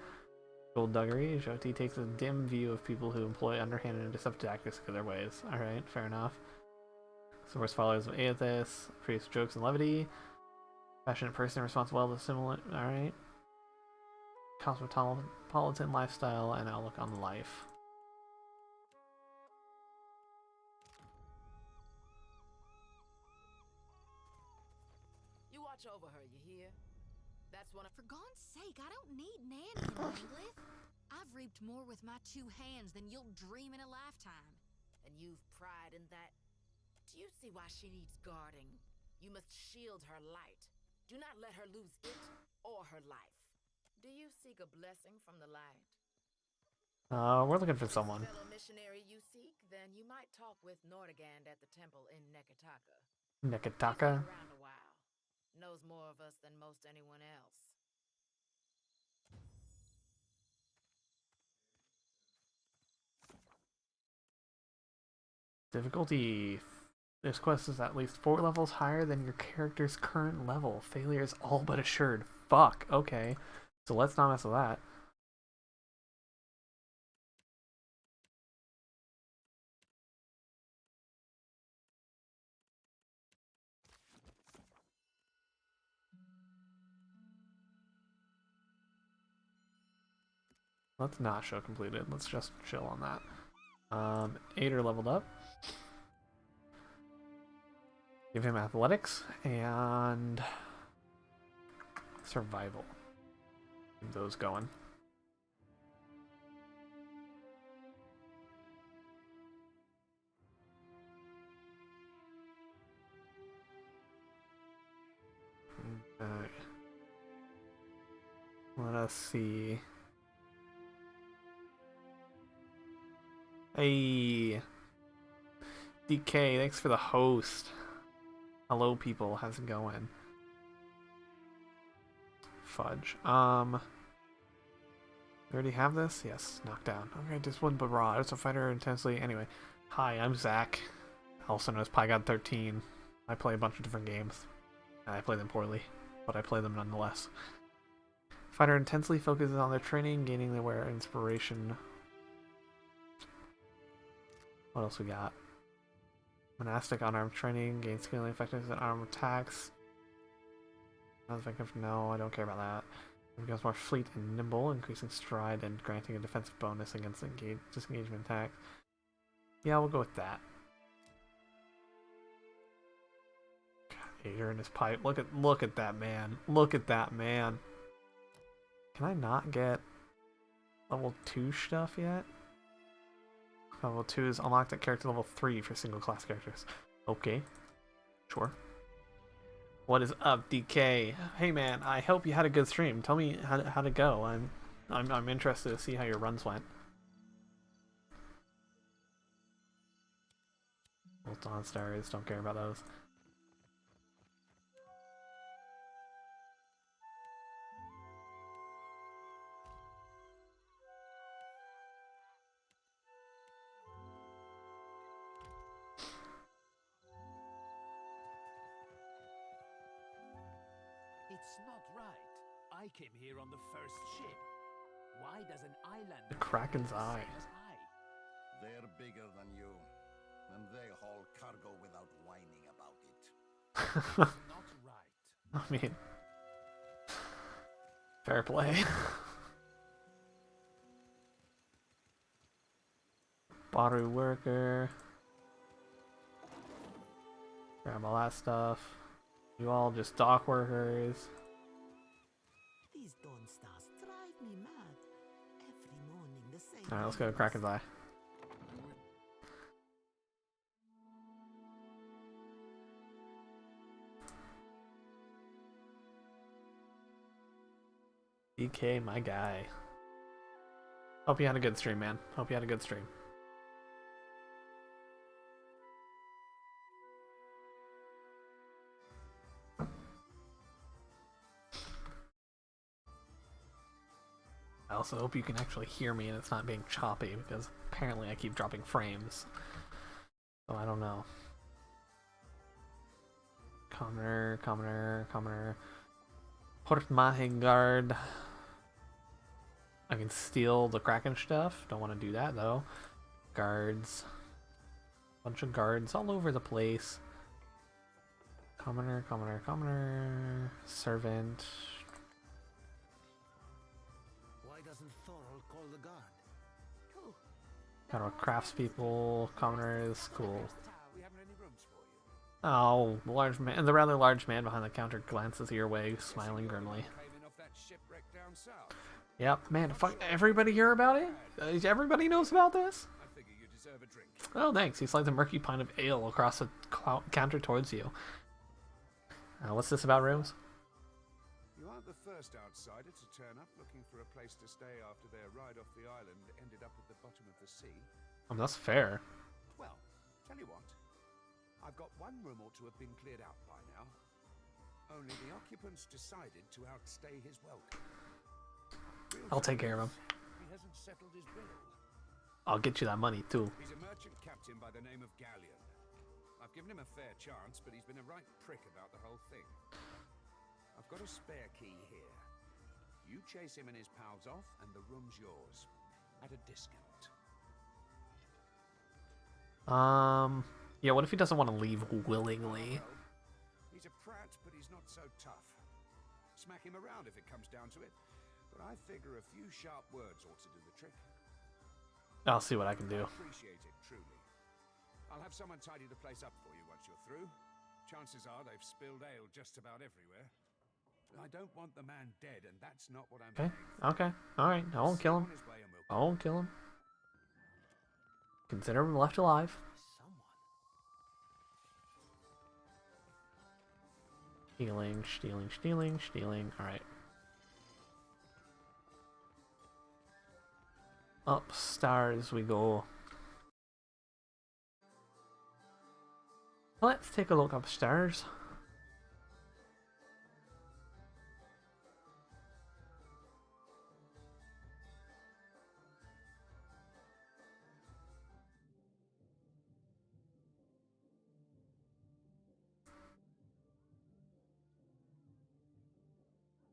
Skullduggery. Shoti takes a dim view of people who employ underhanded and deceptive tactics to their ways. Alright, fair enough. Source followers of Aethys. Priest jokes and levity. Passionate person responds well to similar. Alright. Cosmopolitan lifestyle and outlook on life. You watch over her, you hear? That's one of... For God's sake, I don't need nanny in Langlyth. I've reaped more with my 2 hands than you'll dream in a lifetime. And you've pride in that? Do you see why she needs guarding? You must shield her light. Do not let her lose it or her life. Do you seek a blessing from the light? We're looking for someone. Fellow missionary you seek, then you might talk with Nordegand at the temple in Nekataka. Nekataka? He's been around a while. Knows more of us than most anyone else. Difficulty. This quest is at least 4 levels higher than your character's current level. Failure is all but assured. Fuck, okay. So let's not mess with that. Let's not show completed. Let's just chill on that. Ader leveled up. Give him athletics and survival. Keep those going. Okay. Let us see. Hey, DK, thanks for the host. Hello, people. How's it going? Fudge. We already have this? Yes, knockdown. Okay, just one barrage. It's a fighter intensely. Anyway, hi, I'm Zach. Also known as PyGod13. I play a bunch of different games. And I play them poorly, but I play them nonetheless. Fighter intensely focuses on their training, gaining their inspiration. What else we got? Monastic unarmed training, gains scaling effectiveness and armed attacks. No, I don't care about that. It becomes more fleet and nimble, increasing stride and granting a defensive bonus against disengagement attacks. Yeah, we'll go with that. God, Ader in his pipe. Look at that man. Look at that man. Can I not get level 2 stuff yet? Level 2 is unlocked at character level 3 for single class characters. Okay. Sure. What is up, DK? Hey man, I hope you had a good stream. Tell me how to go. I'm interested to see how your runs went. Bolt on stars, don't care about those. It's not right. I came here on the first ship. Why does an island... The Kraken's eye. They're bigger than you, and they haul cargo without whining about it. That's not right. I mean, fair play. Baru worker. Grab all that stuff. You all just dock workers. These dawn stars drive me mad. Every morning the same. Alright, let's go to Kraken's Eye. DK, my guy. Hope you had a good stream, man. Hope you had a good stream. I also hope you can actually hear me and it's not being choppy, because apparently I keep dropping frames. So I don't know. Commoner. Port Mahengard. I can steal the Kraken stuff. Don't want to do that though. Guards. Bunch of guards all over the place. Commoner. Servant. Why doesn't Thorol call the guard? Kind of craftspeople. Commoner is cool. We haven't any rooms for you. Oh, the rather large man behind the counter glances your way, smiling grimly. Yep, man, fuck, everybody hear about it? Everybody knows about this? I figure you deserve a drink. Oh, thanks. He slides a murky pint of ale across the counter towards you. What's this about rooms? You aren't the first outsider to turn up looking for a place to stay after their ride off the island ended up at the bottom of the sea. That's fair. Well, tell you what. I've got one room or two have been cleared out by now. Only the occupants decided to outstay his welcome. I'll take care of him. He hasn't settled his bill. I'll get you that money too. He's a merchant captain by the name of Galleon. I've given him a fair chance, but he's been a right prick about the whole thing. I've got a spare key here. You chase him and his pals off, and the room's yours. At a discount. Yeah, what if he doesn't want to leave willingly? He's a prat, but he's not so tough. Smack him around if it comes down to it. But I figure a few sharp words ought to do the trick. I'll see what I can do. I appreciate it, truly. I'll have someone tidy the place up for you once you're through. Chances are they've spilled ale just about everywhere. I don't want the man dead, and that's not what I'm Okay, paying for. okay, alright, I won't kill him. I won't kill him. Consider him left alive. Stealing. Alright. Upstairs we go. Let's take a look upstairs.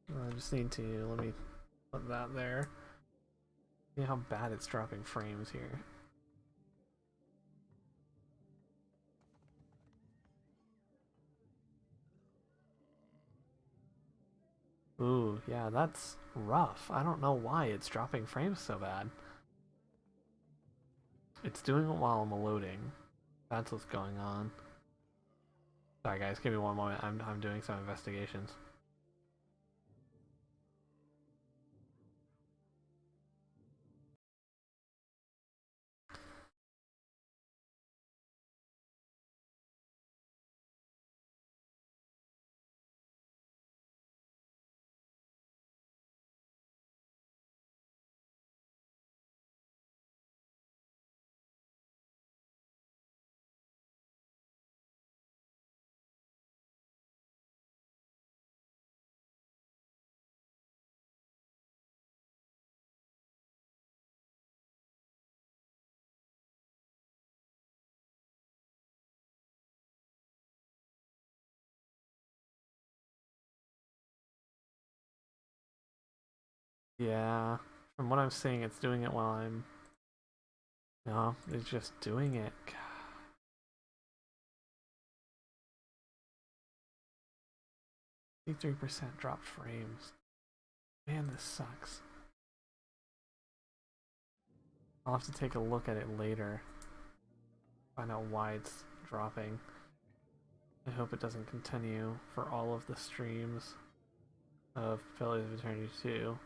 I just need to, let me put that there. See how bad it's dropping frames here. Ooh, yeah, that's rough. I don't know why it's dropping frames so bad. It's doing it while I'm loading. That's what's going on. Sorry guys, give me one moment. I'm doing some investigations. Yeah, from what I'm seeing, it's doing it while I'm... No, it's just doing it. 53% dropped frames. Man, this sucks. I'll have to take a look at it later. Find out why it's dropping. I hope it doesn't continue for all of the streams of Pillars of Eternity 2.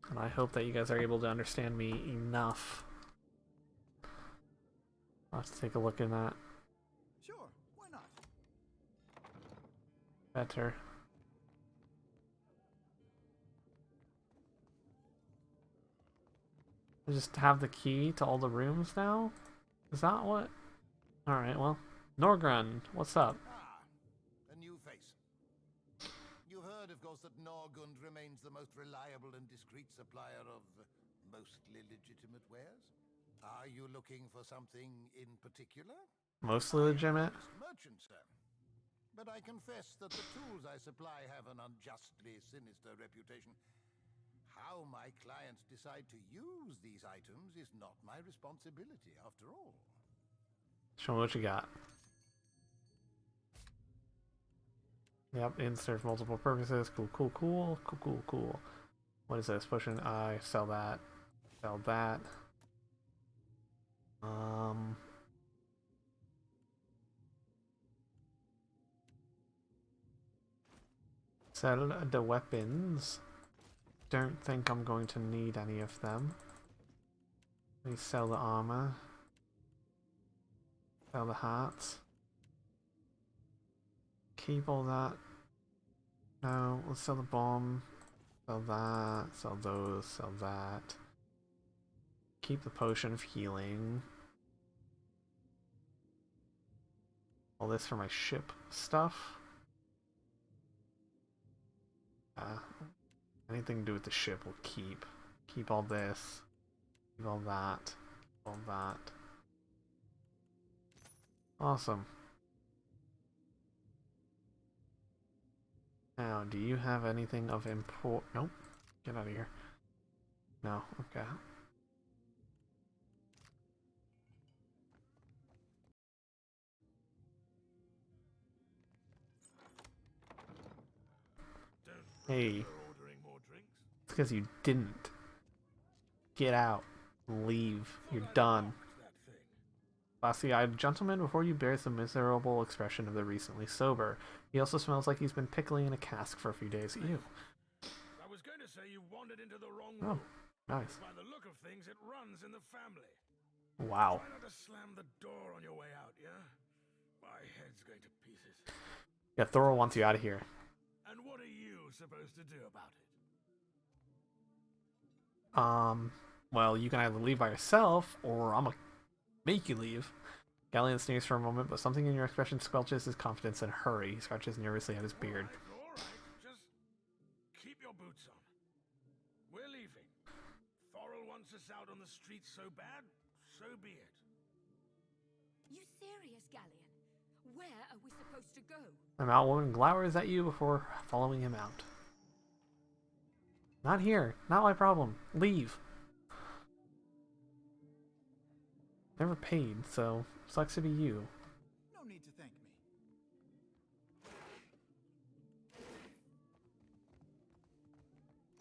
And I hope that you guys are able to understand me enough. I'll have to take a look at that. Sure, why not? Better. I just have the key to all the rooms now? Is that what? Alright, well. Norgrun, what's up? A new face. You've heard, of course, that Norgund remains the most reliable and discreet supplier of mostly legitimate wares. Are you looking for something in particular? Mostly legitimate? Merchant, sir. But I confess that the tools I supply have an unjustly sinister reputation. How my clients decide to use these items is not my responsibility, after all. Show me what you got. Yep, it serves multiple purposes. Cool, cool, cool. Cool, cool, cool. What is this? Potion I sell that. Sell that. Sell the weapons. Don't think I'm going to need any of them. Let me sell the armor. Sell the hats. Keep all that. No, let's sell the bomb. Sell that. Sell those. Sell that. Keep the potion of healing. All this for my ship stuff. Anything to do with the ship we'll keep. Keep all this. Keep all that. Keep all that. Awesome. Now, do you have anything of import? Nope. Get out of here. No. Okay. Hey. It's because you didn't. Get out. Leave. You're done. Glassy-eyed gentleman before you bears the miserable expression of the recently sober. He also smells like he's been pickling in a cask for a few days. Ew. I was going to say you wandered into the wrong room. Oh, nice. By the look of things, it runs in the family. Wow. Try not to slam the door on your way out, yeah? My head's going to pieces. Yeah, Thor wants you out of here. And what are you supposed to do about it? Well, you can either leave by yourself, or I'm gonna make you leave. Galleon sneers for a moment, but something in your expression squelches his confidence and hurry. He scratches nervously at his beard. All right. Just keep your boots on. We're leaving. Thorol wants us out on the streets so bad, so be it. You serious, Galleon? Where are we supposed to go? The Mount Woman glowers at you before following him out. Not here. Not my problem. Leave. Never paid, so sucks to be you. No need to thank me.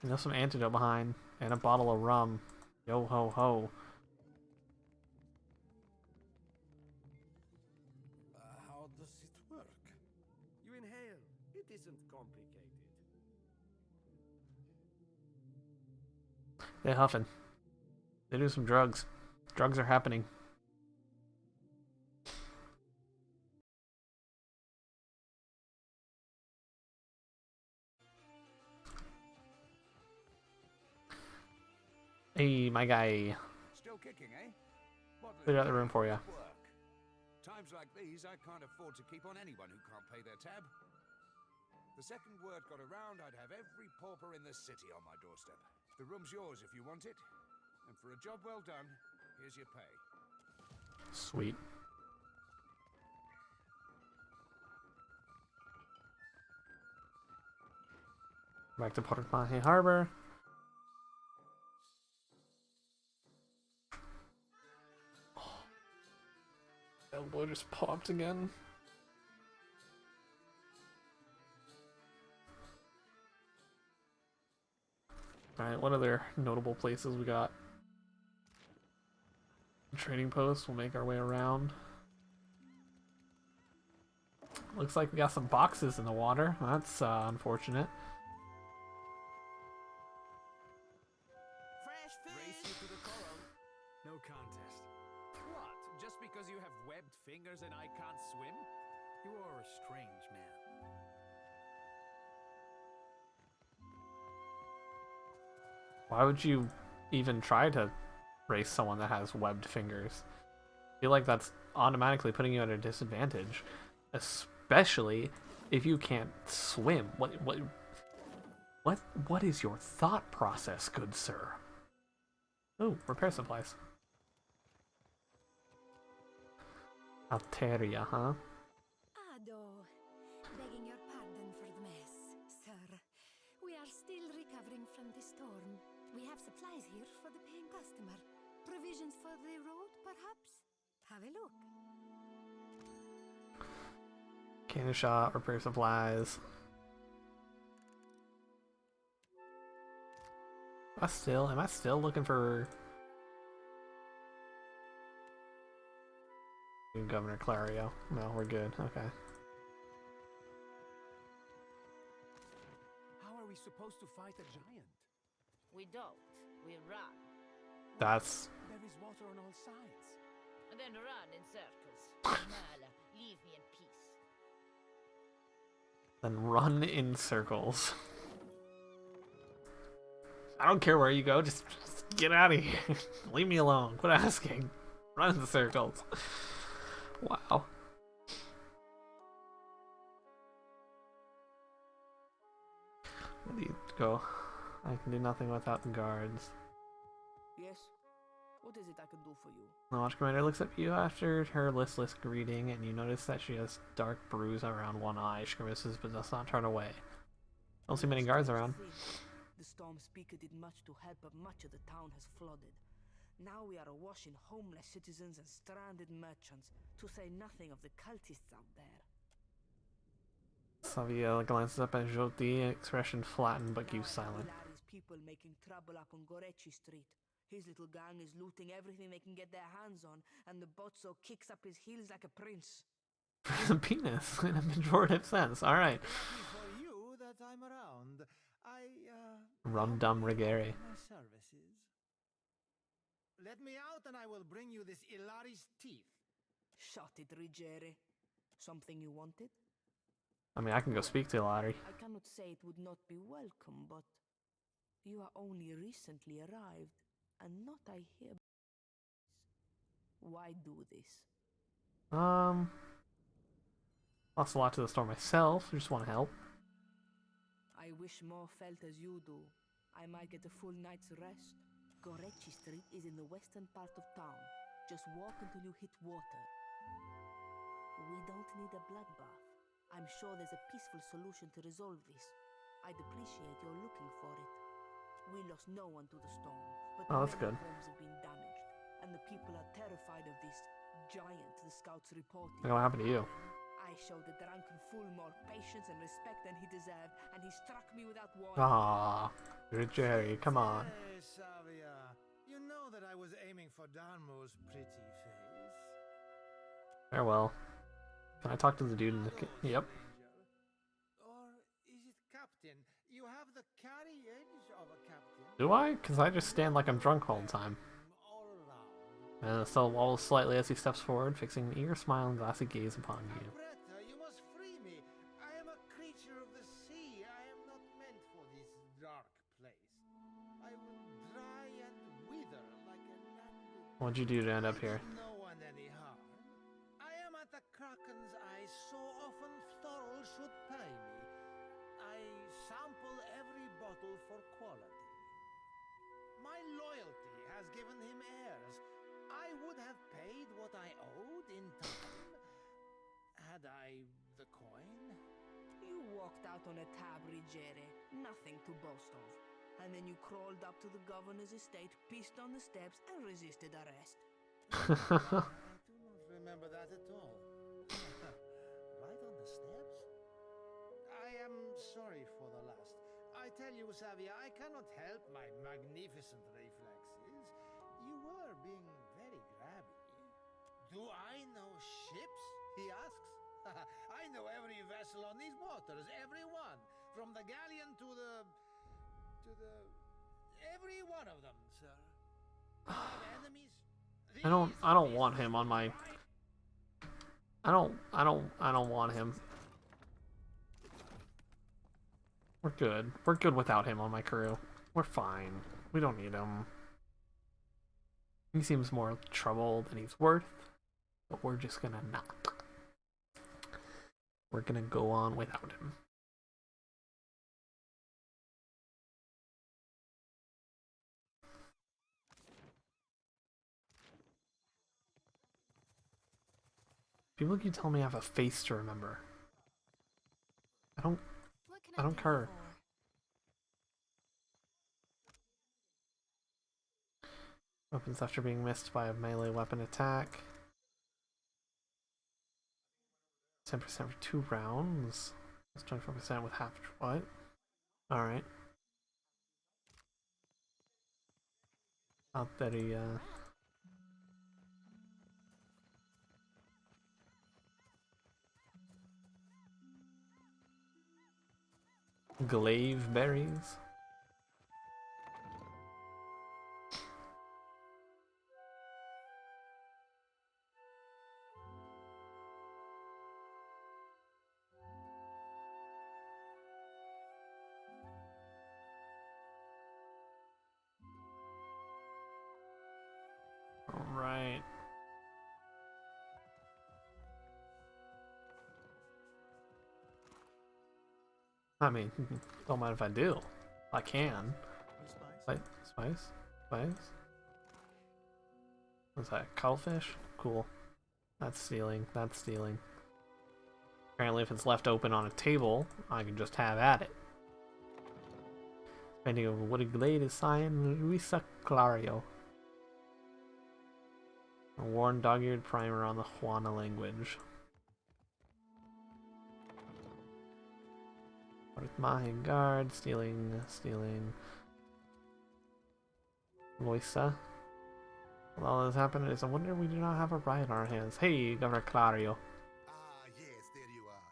You know, some antidote behind, and a bottle of rum. Yo ho ho. How does it work? You inhale. It isn't complicated. They're huffing. They do some drugs. Drugs are happening. Hey, my guy. Still kicking, eh? Cleared out the room for you. Times like these, I can't afford to keep on anyone who can't pay their tab. The second word got around, I'd have every pauper in the city on my doorstep. The room's yours if you want it. And for a job well done, here's your pay. Sweet. Back to Port Mahé Harbor. Elbow just popped again. Alright, what other notable places we got? Trading post, we'll make our way around. Looks like we got some boxes in the water. That's unfortunate. Fresh fish! Race you to the coral. No contest. What? Just because you have webbed fingers and I can't swim? You are a strange man. Why would you even try to race someone that has webbed fingers? I feel like that's automatically putting you at a disadvantage. Especially if you can't swim. What is your thought process, good sir? Oh, repair supplies. Alteria, huh? Ado, begging your pardon for the mess, sir. We are still recovering from the storm. We have supplies here for the paying customer. Provisions for the road, perhaps? Have a look. Cannon shot, repair supplies. Am I still looking for Governor Clario? No, we're good. Okay. How are we supposed to fight a giant? We don't. We run. That's... There is water on all sides. And then run in circles. Mala, leave me in peace. Then run in circles. I don't care where you go, just get out of here. Leave me alone. Quit asking. Run in circles. Wow. Where do you go? I can do nothing without the guards. Yes? What is it I can do for you? The Watch Commander looks at you after her listless greeting, and you notice that she has dark bruise around one eye. She grimaces but does not turn away. Don't see many guards around. The storm speaker did much to help, but much of the town has flooded. Now we are awash in homeless citizens and stranded merchants, to say nothing of the cultists out there. Savia glances up at Joti, expression flattened but keeps silent. Larry's people making trouble up on Gorechi Street. His little gang is looting everything they can get their hands on, and the Bozzo kicks up his heels like a prince. The penis in a pejorative sense. Alright. For you that I'm around, Rum dum rigere. my services. Let me out and I will bring you this Ilari's teeth. Shut it, Rigere. Something you wanted? I mean, I can go speak to Larry. I cannot say it would not be welcome, but you are only recently arrived, and not I hear. Why do this? Lost a lot to the store myself. I just want to help. I wish more felt as you do. I might get a full night's rest. Gorechi Street is in the western part of town. Just walk until you hit water. We don't need a bloodbath. I'm sure there's a peaceful solution to resolve this. I'd appreciate your looking for it. We lost no one to the storm, but that's many good. homes have been damaged, and the people are terrified of this giant the scouts reported. What happened to you? I showed the drunken fool more patience and respect than he deserved, and he struck me without warning. Ah, Jerry, come on. Hey, Savia. You know that I was aiming for Darmo's pretty face. Farewell. Can I talk to the dude in the... Yep. Or is it Captain? You have the carriage of a captain. Do I? Because I just stand like I'm drunk all the time. And still wobbles slightly as he steps forward, fixing an eager smile and glassy gaze upon you. Bretta, you must free me. I am a creature of the sea. I am not meant for this dark place. I will dry and wither like a landed... What'd you do to end up here? No one any harm. I am at the Kraken's I so often Thorol should pay me. I sample every bottle for quality. My loyalty has given him heirs. I would have paid what I owed in time, had I the coin. You walked out on a tabrigere, nothing to boast of. And then you crawled up to the governor's estate, pissed on the steps, and resisted arrest. I do not remember that at all. Right on the steps? I am sorry for the last. I tell you, Savia, I cannot help my magnificent reflexes. You were being very grabby. Do I know ships? He asks. I know every vessel on these waters, every one. From the galleon to the... every one of them, sir. I have enemies. I don't want him on my... I don't want him. We're good. We're good without him on my crew. We're fine. We don't need him. He seems more trouble than he's worth, but we're just gonna not. We're gonna go on without him. People keep telling me I have a face to remember. I don't care. Weapons after being missed by a melee weapon attack. 10% for 2 rounds. That's 24% with half. What? Alright. Not that he, glaive berries. Alright. I mean, don't mind if I do. I can. Spice? What's that? Cuttlefish? Cool. That's stealing. That's stealing. Apparently if it's left open on a table, I can just have at it. Depending on what a glade is signed, Luisa Clario. A worn dog-eared primer on the Juana language. With my guard, stealing. Luisa. Well, all that's happened is I wonder we do not have a riot on our hands. Hey, Governor Clario. Ah, yes, there you are.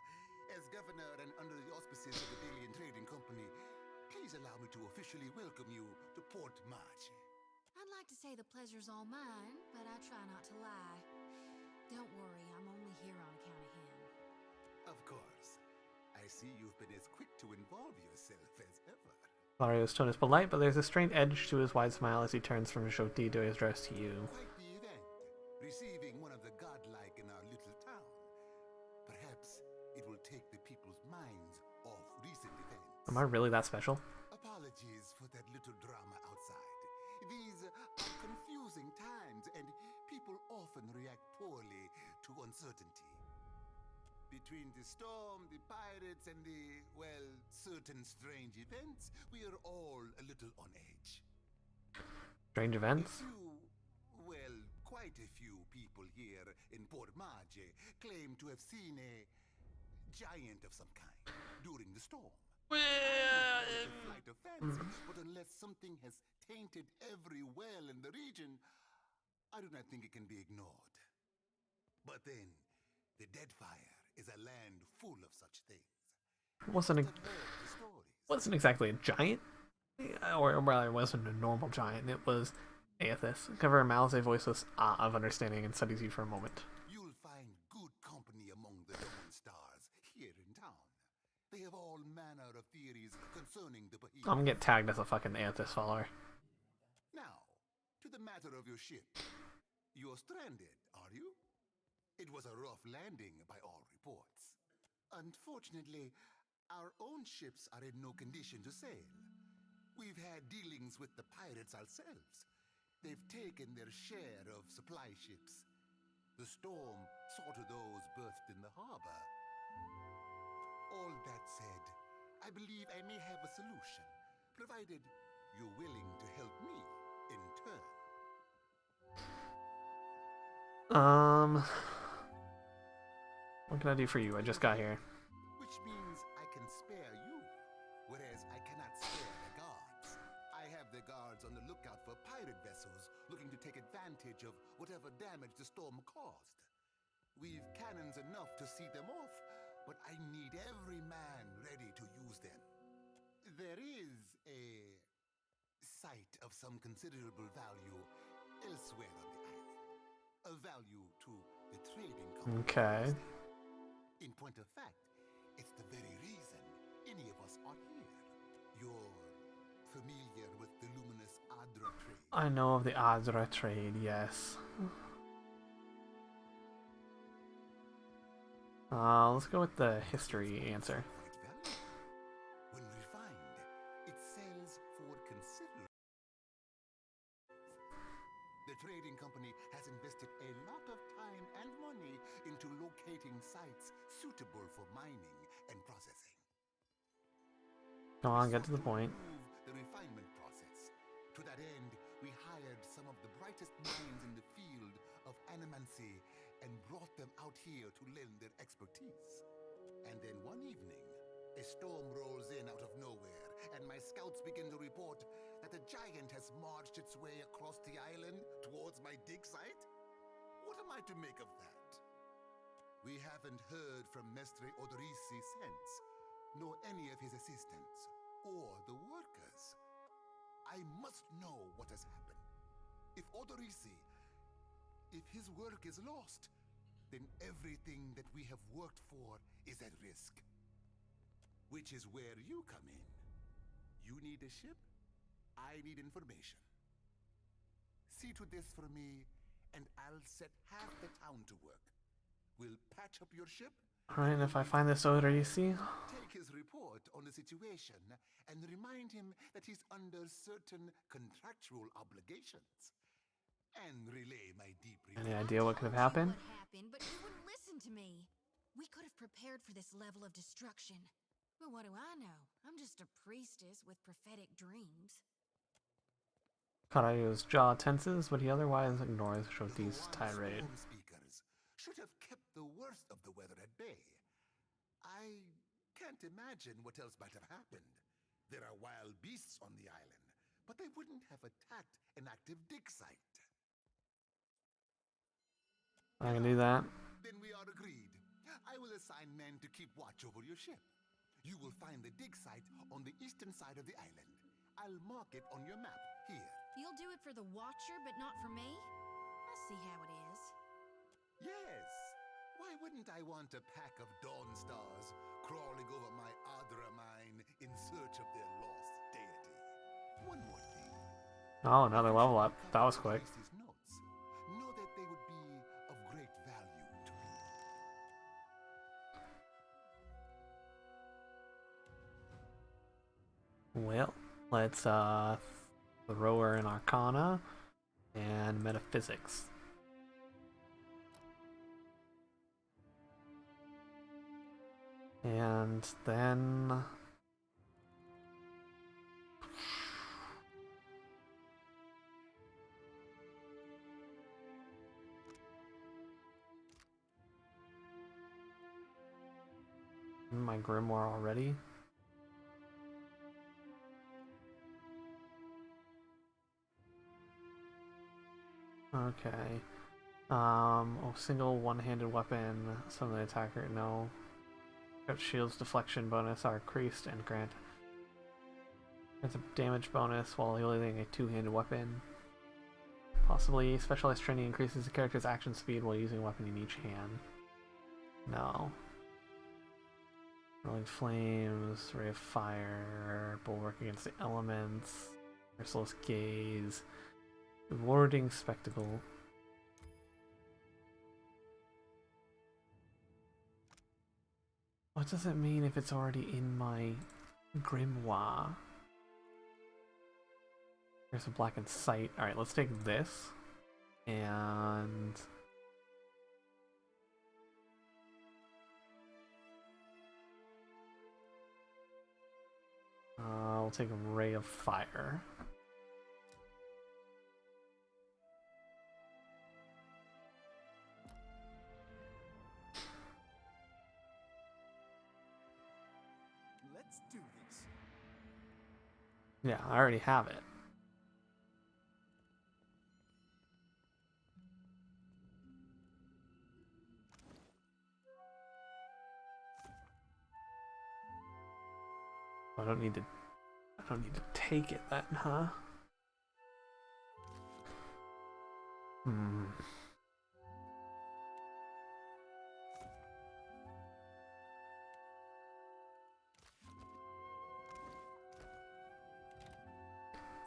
As governor and under the auspices of the Alien Trading Company, please allow me to officially welcome you to Port Marche. I'd like to say the pleasure's all mine, but I try not to lie. Don't worry, I'm only here on account of him. Of course. I see you've been as quick to involve yourself as ever. Clario's tone is polite, but there's a strained edge to his wide smile as he turns from Shoti to address to you. Quite the event. Receiving one of the godlike in our little town. Perhaps it will take the people's minds off recent events. Am I really that special? Apologies for that little drama outside. These are confusing times, and people often react poorly to uncertainty. Between the storm, the pirates, and the, well, certain strange events, we are all a little on edge. Strange events? Quite a few people here in Port Marche claim to have seen a giant of some kind during the storm. Flight of fancy, but unless something has tainted every well in the region, I do not think it can be ignored. But then, the Deadfire is a land full of such things. Wasn't exactly a giant, or well, it wasn't a normal giant. It was Aethys. Cover Malze voiceless of understanding and studies you for a moment. You'll find good company among the Dawn Stars here in town. They have all manner of theories concerning the behemoth. I'm gonna get tagged as a fucking Aethys follower. Now, to the matter of your ship. You're stranded, are you? It was a rough landing by all reports. Unfortunately, our own ships are in no condition to sail. We've had dealings with the pirates ourselves. They've taken their share of supply ships. The storm saw to those berthed in the harbor. All that said, I believe I may have a solution, provided you're willing to help me in turn. What can I do for you? I just got here. Which means I can spare you, whereas I cannot spare the guards. I have the guards on the lookout for pirate vessels looking to take advantage of whatever damage the storm caused. We've cannons enough to see them off, but I need every man ready to use them. There is a site of some considerable value elsewhere on the island. A value to the trading company. Okay. In point of fact, it's the very reason any of us are here. You're familiar with the luminous Adra trade? I know of the Adra trade, yes. Let's go with the history answer. When refined, it sells for considerable. The trading company has invested a lot of time and money into locating sites suitable for mining and processing. Come on, get to the point. The refinement process. To that end, we hired some of the brightest minds in the field of animancy and brought them out here to lend their expertise. And then one evening, a storm rolls in out of nowhere, and my scouts begin to report that a giant has marched its way across the island towards my dig site. What am I to make of that? We haven't heard from Mestre Odorisi since, nor any of his assistants, or the workers. I must know what has happened. If Odorisi, if his work is lost, then everything that we have worked for is at risk. Which is where you come in. You need a ship, I need information. See to this for me, and I'll set half the town to work. We'll patch up your ship. Alright, and if I find this Odorisi, Take his report on the situation and remind him that he's under certain contractual obligations. And relay my deep any idea what could have happened? What happened, but you wouldn't listen to me. We could have prepared for this level of destruction. But what do I know? I'm just a priestess with prophetic dreams. Karayu's jaw tenses, but he otherwise ignores Shoti's tirade. Storm speakers should have kept the worst of the weather at bay. I can't imagine what else might have happened. There are wild beasts on the island, but they wouldn't have attacked an active dig site. I can do that. Then we are agreed. I will assign men to keep watch over your ship. You will find the dig site on the eastern side of the island. I'll mark it on your map here. You'll do it for the Watcher, but not for me? I see how it is. Yes. Why wouldn't I want a pack of Dawn Stars crawling over my Adra mine in search of their lost deity? One more thing. Oh, another level up. That was quick. His notes. Know that they would be of great value to me. Well, let's throw her in Arcana and Metaphysics. And then my grimoire already. Okay. Single one-handed weapon. Some of the attacker, no. Got shield's deflection bonus are increased and grant a damage bonus while wielding a two-handed weapon. Possibly specialized training increases the character's action speed while using a weapon in each hand. No. Rolling flames, ray of fire, bulwark against the elements, merciless gaze, warding spectacle. What does it mean if it's already in my grimoire? There's a blackened sight. Alright, let's take this. And We'll take a Ray of Fire. Let's do this. Yeah, I already have it. I don't need to take it then, huh?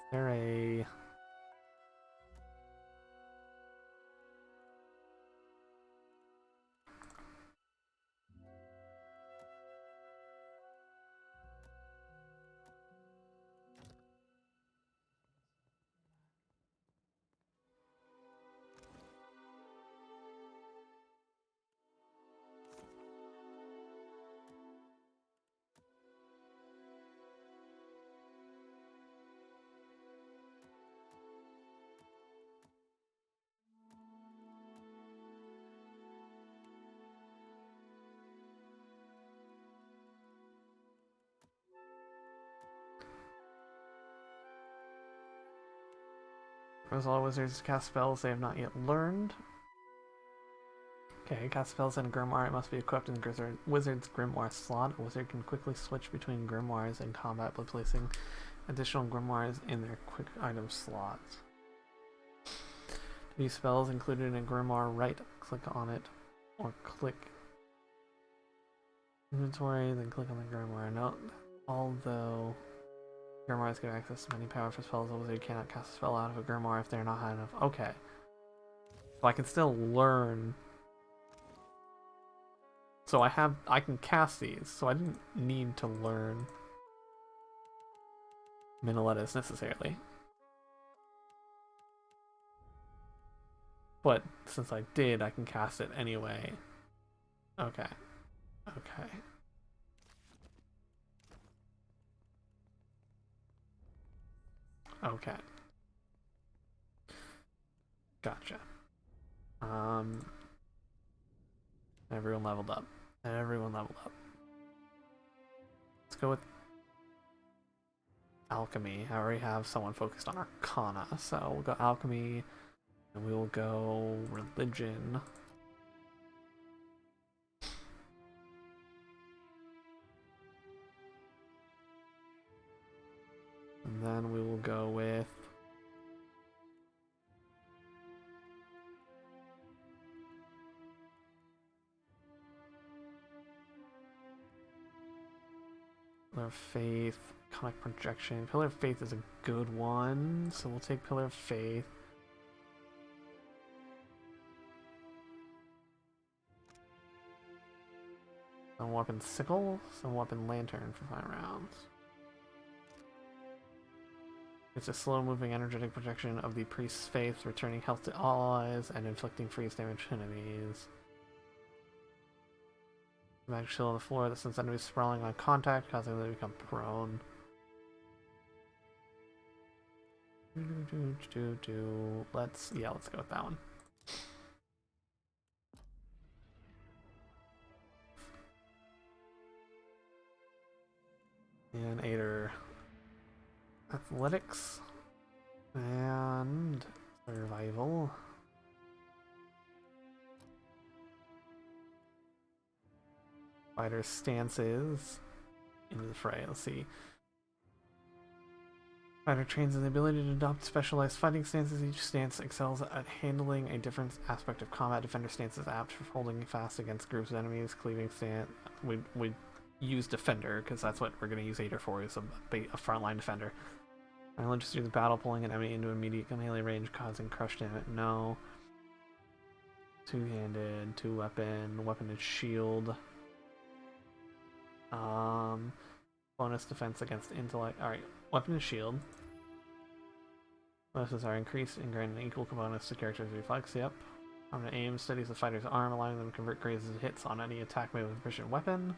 Is there a... As all wizards cast spells they have not yet learned. Okay, cast spells in a grimoire. It must be equipped in the wizard's grimoire slot. A wizard can quickly switch between grimoires in combat by placing additional grimoires in their quick item slots. To view spells included in a grimoire, right-click on it, or click inventory, then click on the grimoire. Note, although grimoires give access to many powerful spells, a wizard cannot cast a spell out of a grimoire if they're not high enough. Okay. So I can still learn. So I can cast these, so I didn't need to learn Minolettas necessarily. But since I did, I can cast it anyway. Okay. Okay. Okay. Gotcha. Everyone leveled up. Everyone leveled up. Let's go with Alchemy. I already have someone focused on Arcana, so we'll go Alchemy, and we will go Religion. And then we will go with Pillar of Faith, Conic Projection. Pillar of Faith is a good one, so we'll take Pillar of Faith. Some weapon Sickle, some weapon Lantern for 5 rounds. It's a slow-moving, energetic projection of the Priest's Faith, returning health to allies and inflicting freeze damage to enemies. Magic shield on the floor that sends enemies sprawling on contact, causing them to become prone. Let's go with that one. And Aether Athletics and Survival. Fighter stances into the fray. Let's see. Fighter trains in the ability to adopt specialized fighting stances. Each stance excels at handling a different aspect of combat. Defender stance is apt for holding fast against groups of enemies. Cleaving stance. We use Defender because that's what we're going to use Aether for, is a frontline defender. I'll just do the battle, pulling an enemy into immediate melee range, causing crush damage. No. Two-handed, two-weapon, weapon and shield. Bonus defense against intellect. Alright, weapon and shield. Bonuses are increased and grant an equal bonus to character's reflex. Yep. I'm gonna aim steadies the fighter's arm, allowing them to convert grazes hits on any attack made with a proficient weapon.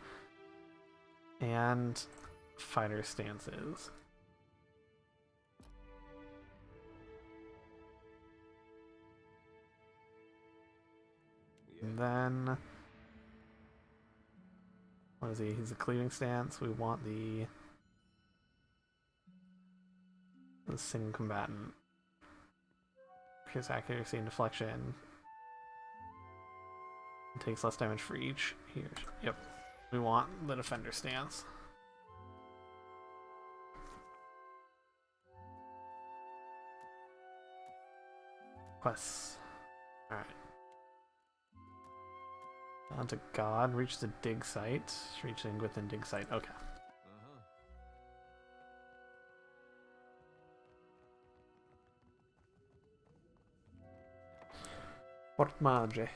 And fighter stances. And then, what is he? He's a cleaving stance. We want the single combatant. His accuracy and deflection. It takes less damage for each. Here, yep. We want the defender stance. Quests. Alright. On to God. Reach the dig site. Reaching within dig site. Okay. Port Marge.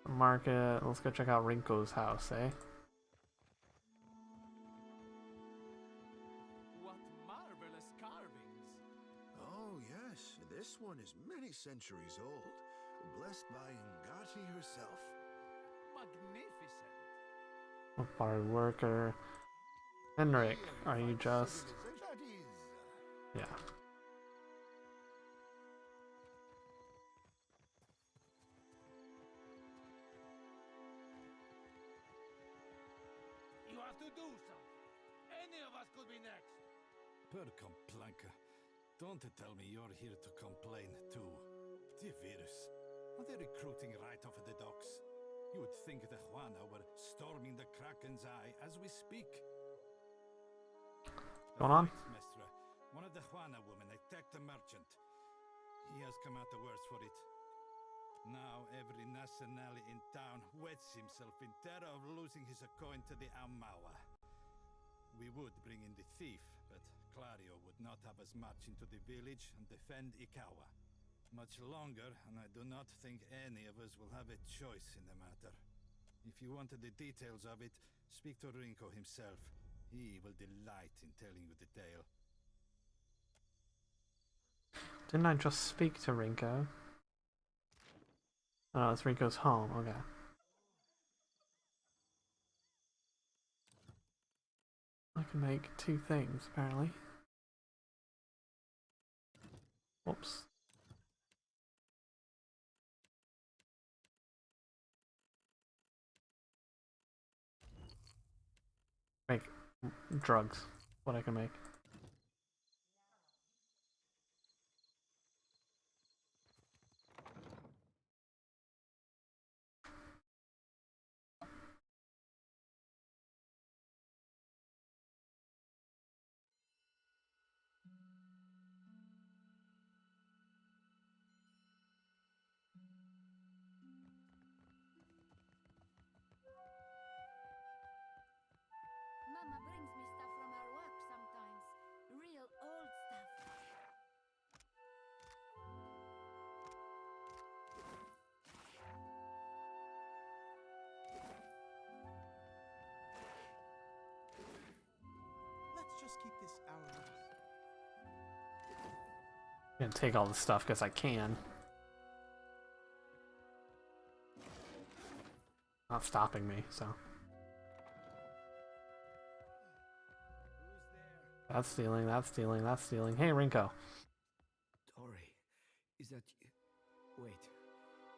Market. Let's go check out Rinko's house, eh? What marvelous carvings! Oh, yes. This one is many centuries old. Blessed by Ngati herself. Magnificent! Barred worker. Henrik, are you just... Yeah. You have to do something. Any of us could be next. Per complanka. Don't tell me you're here to complain too. The virus. Are they recruiting right off of the docks? You would think the Juana were storming the Kraken's Eye as we speak. Going on? Mestre, one of the Juana women attacked a merchant. He has come out the worse for it. Now every nationale in town wets himself in terror of losing his coin to the Amawa. We would bring in the thief, but Clario would not have us march into the village and defend Ikawa. Much longer, and I do not think any of us will have a choice in the matter. If you wanted the details of it, speak to Rinko himself. He will delight in telling you the tale. Didn't I just speak to Rinko? Oh, it's Rinko's home. Okay. I can make two things, apparently. Whoops. Make drugs. What I can make. Mama brings me stuff from her work sometimes. Real old stuff. Let's just keep this ours. I'm gonna take all this stuff because I can. Not stopping me, so. That's stealing, that's stealing, that's stealing. Hey, Rinko. Tori, is that you? Wait,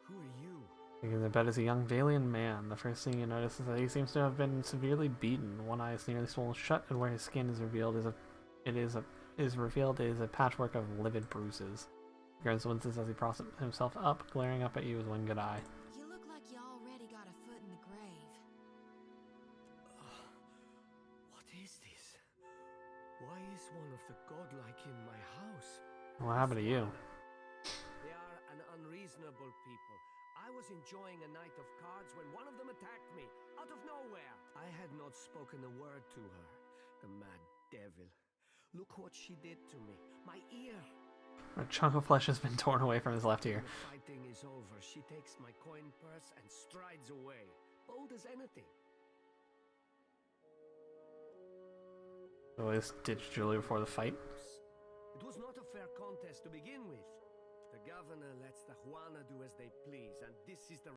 who are you? Taking the bed is a young Valian man. The first thing you notice is that he seems to have been severely beaten. One eye is nearly swollen shut, and where his skin is revealed is a patchwork of livid bruises. He grins winces as he props himself up, glaring up at you with one good eye. You look like you already got a foot in the grave. What is this? Why is one of the godlike in my house? What happened to you? They are an unreasonable people. I was enjoying a night of cards when one of them attacked me, out of nowhere. I had not spoken a word to her. The mad devil. Look what she did to me. My ear. A chunk of flesh has been torn away from his left ear. When the fighting is over, she takes my coin purse and strides away. Bold as anything. Always ditch Julie before the fight. It was not a fair contest to begin with. The governor lets the Juana do as they please, and this is the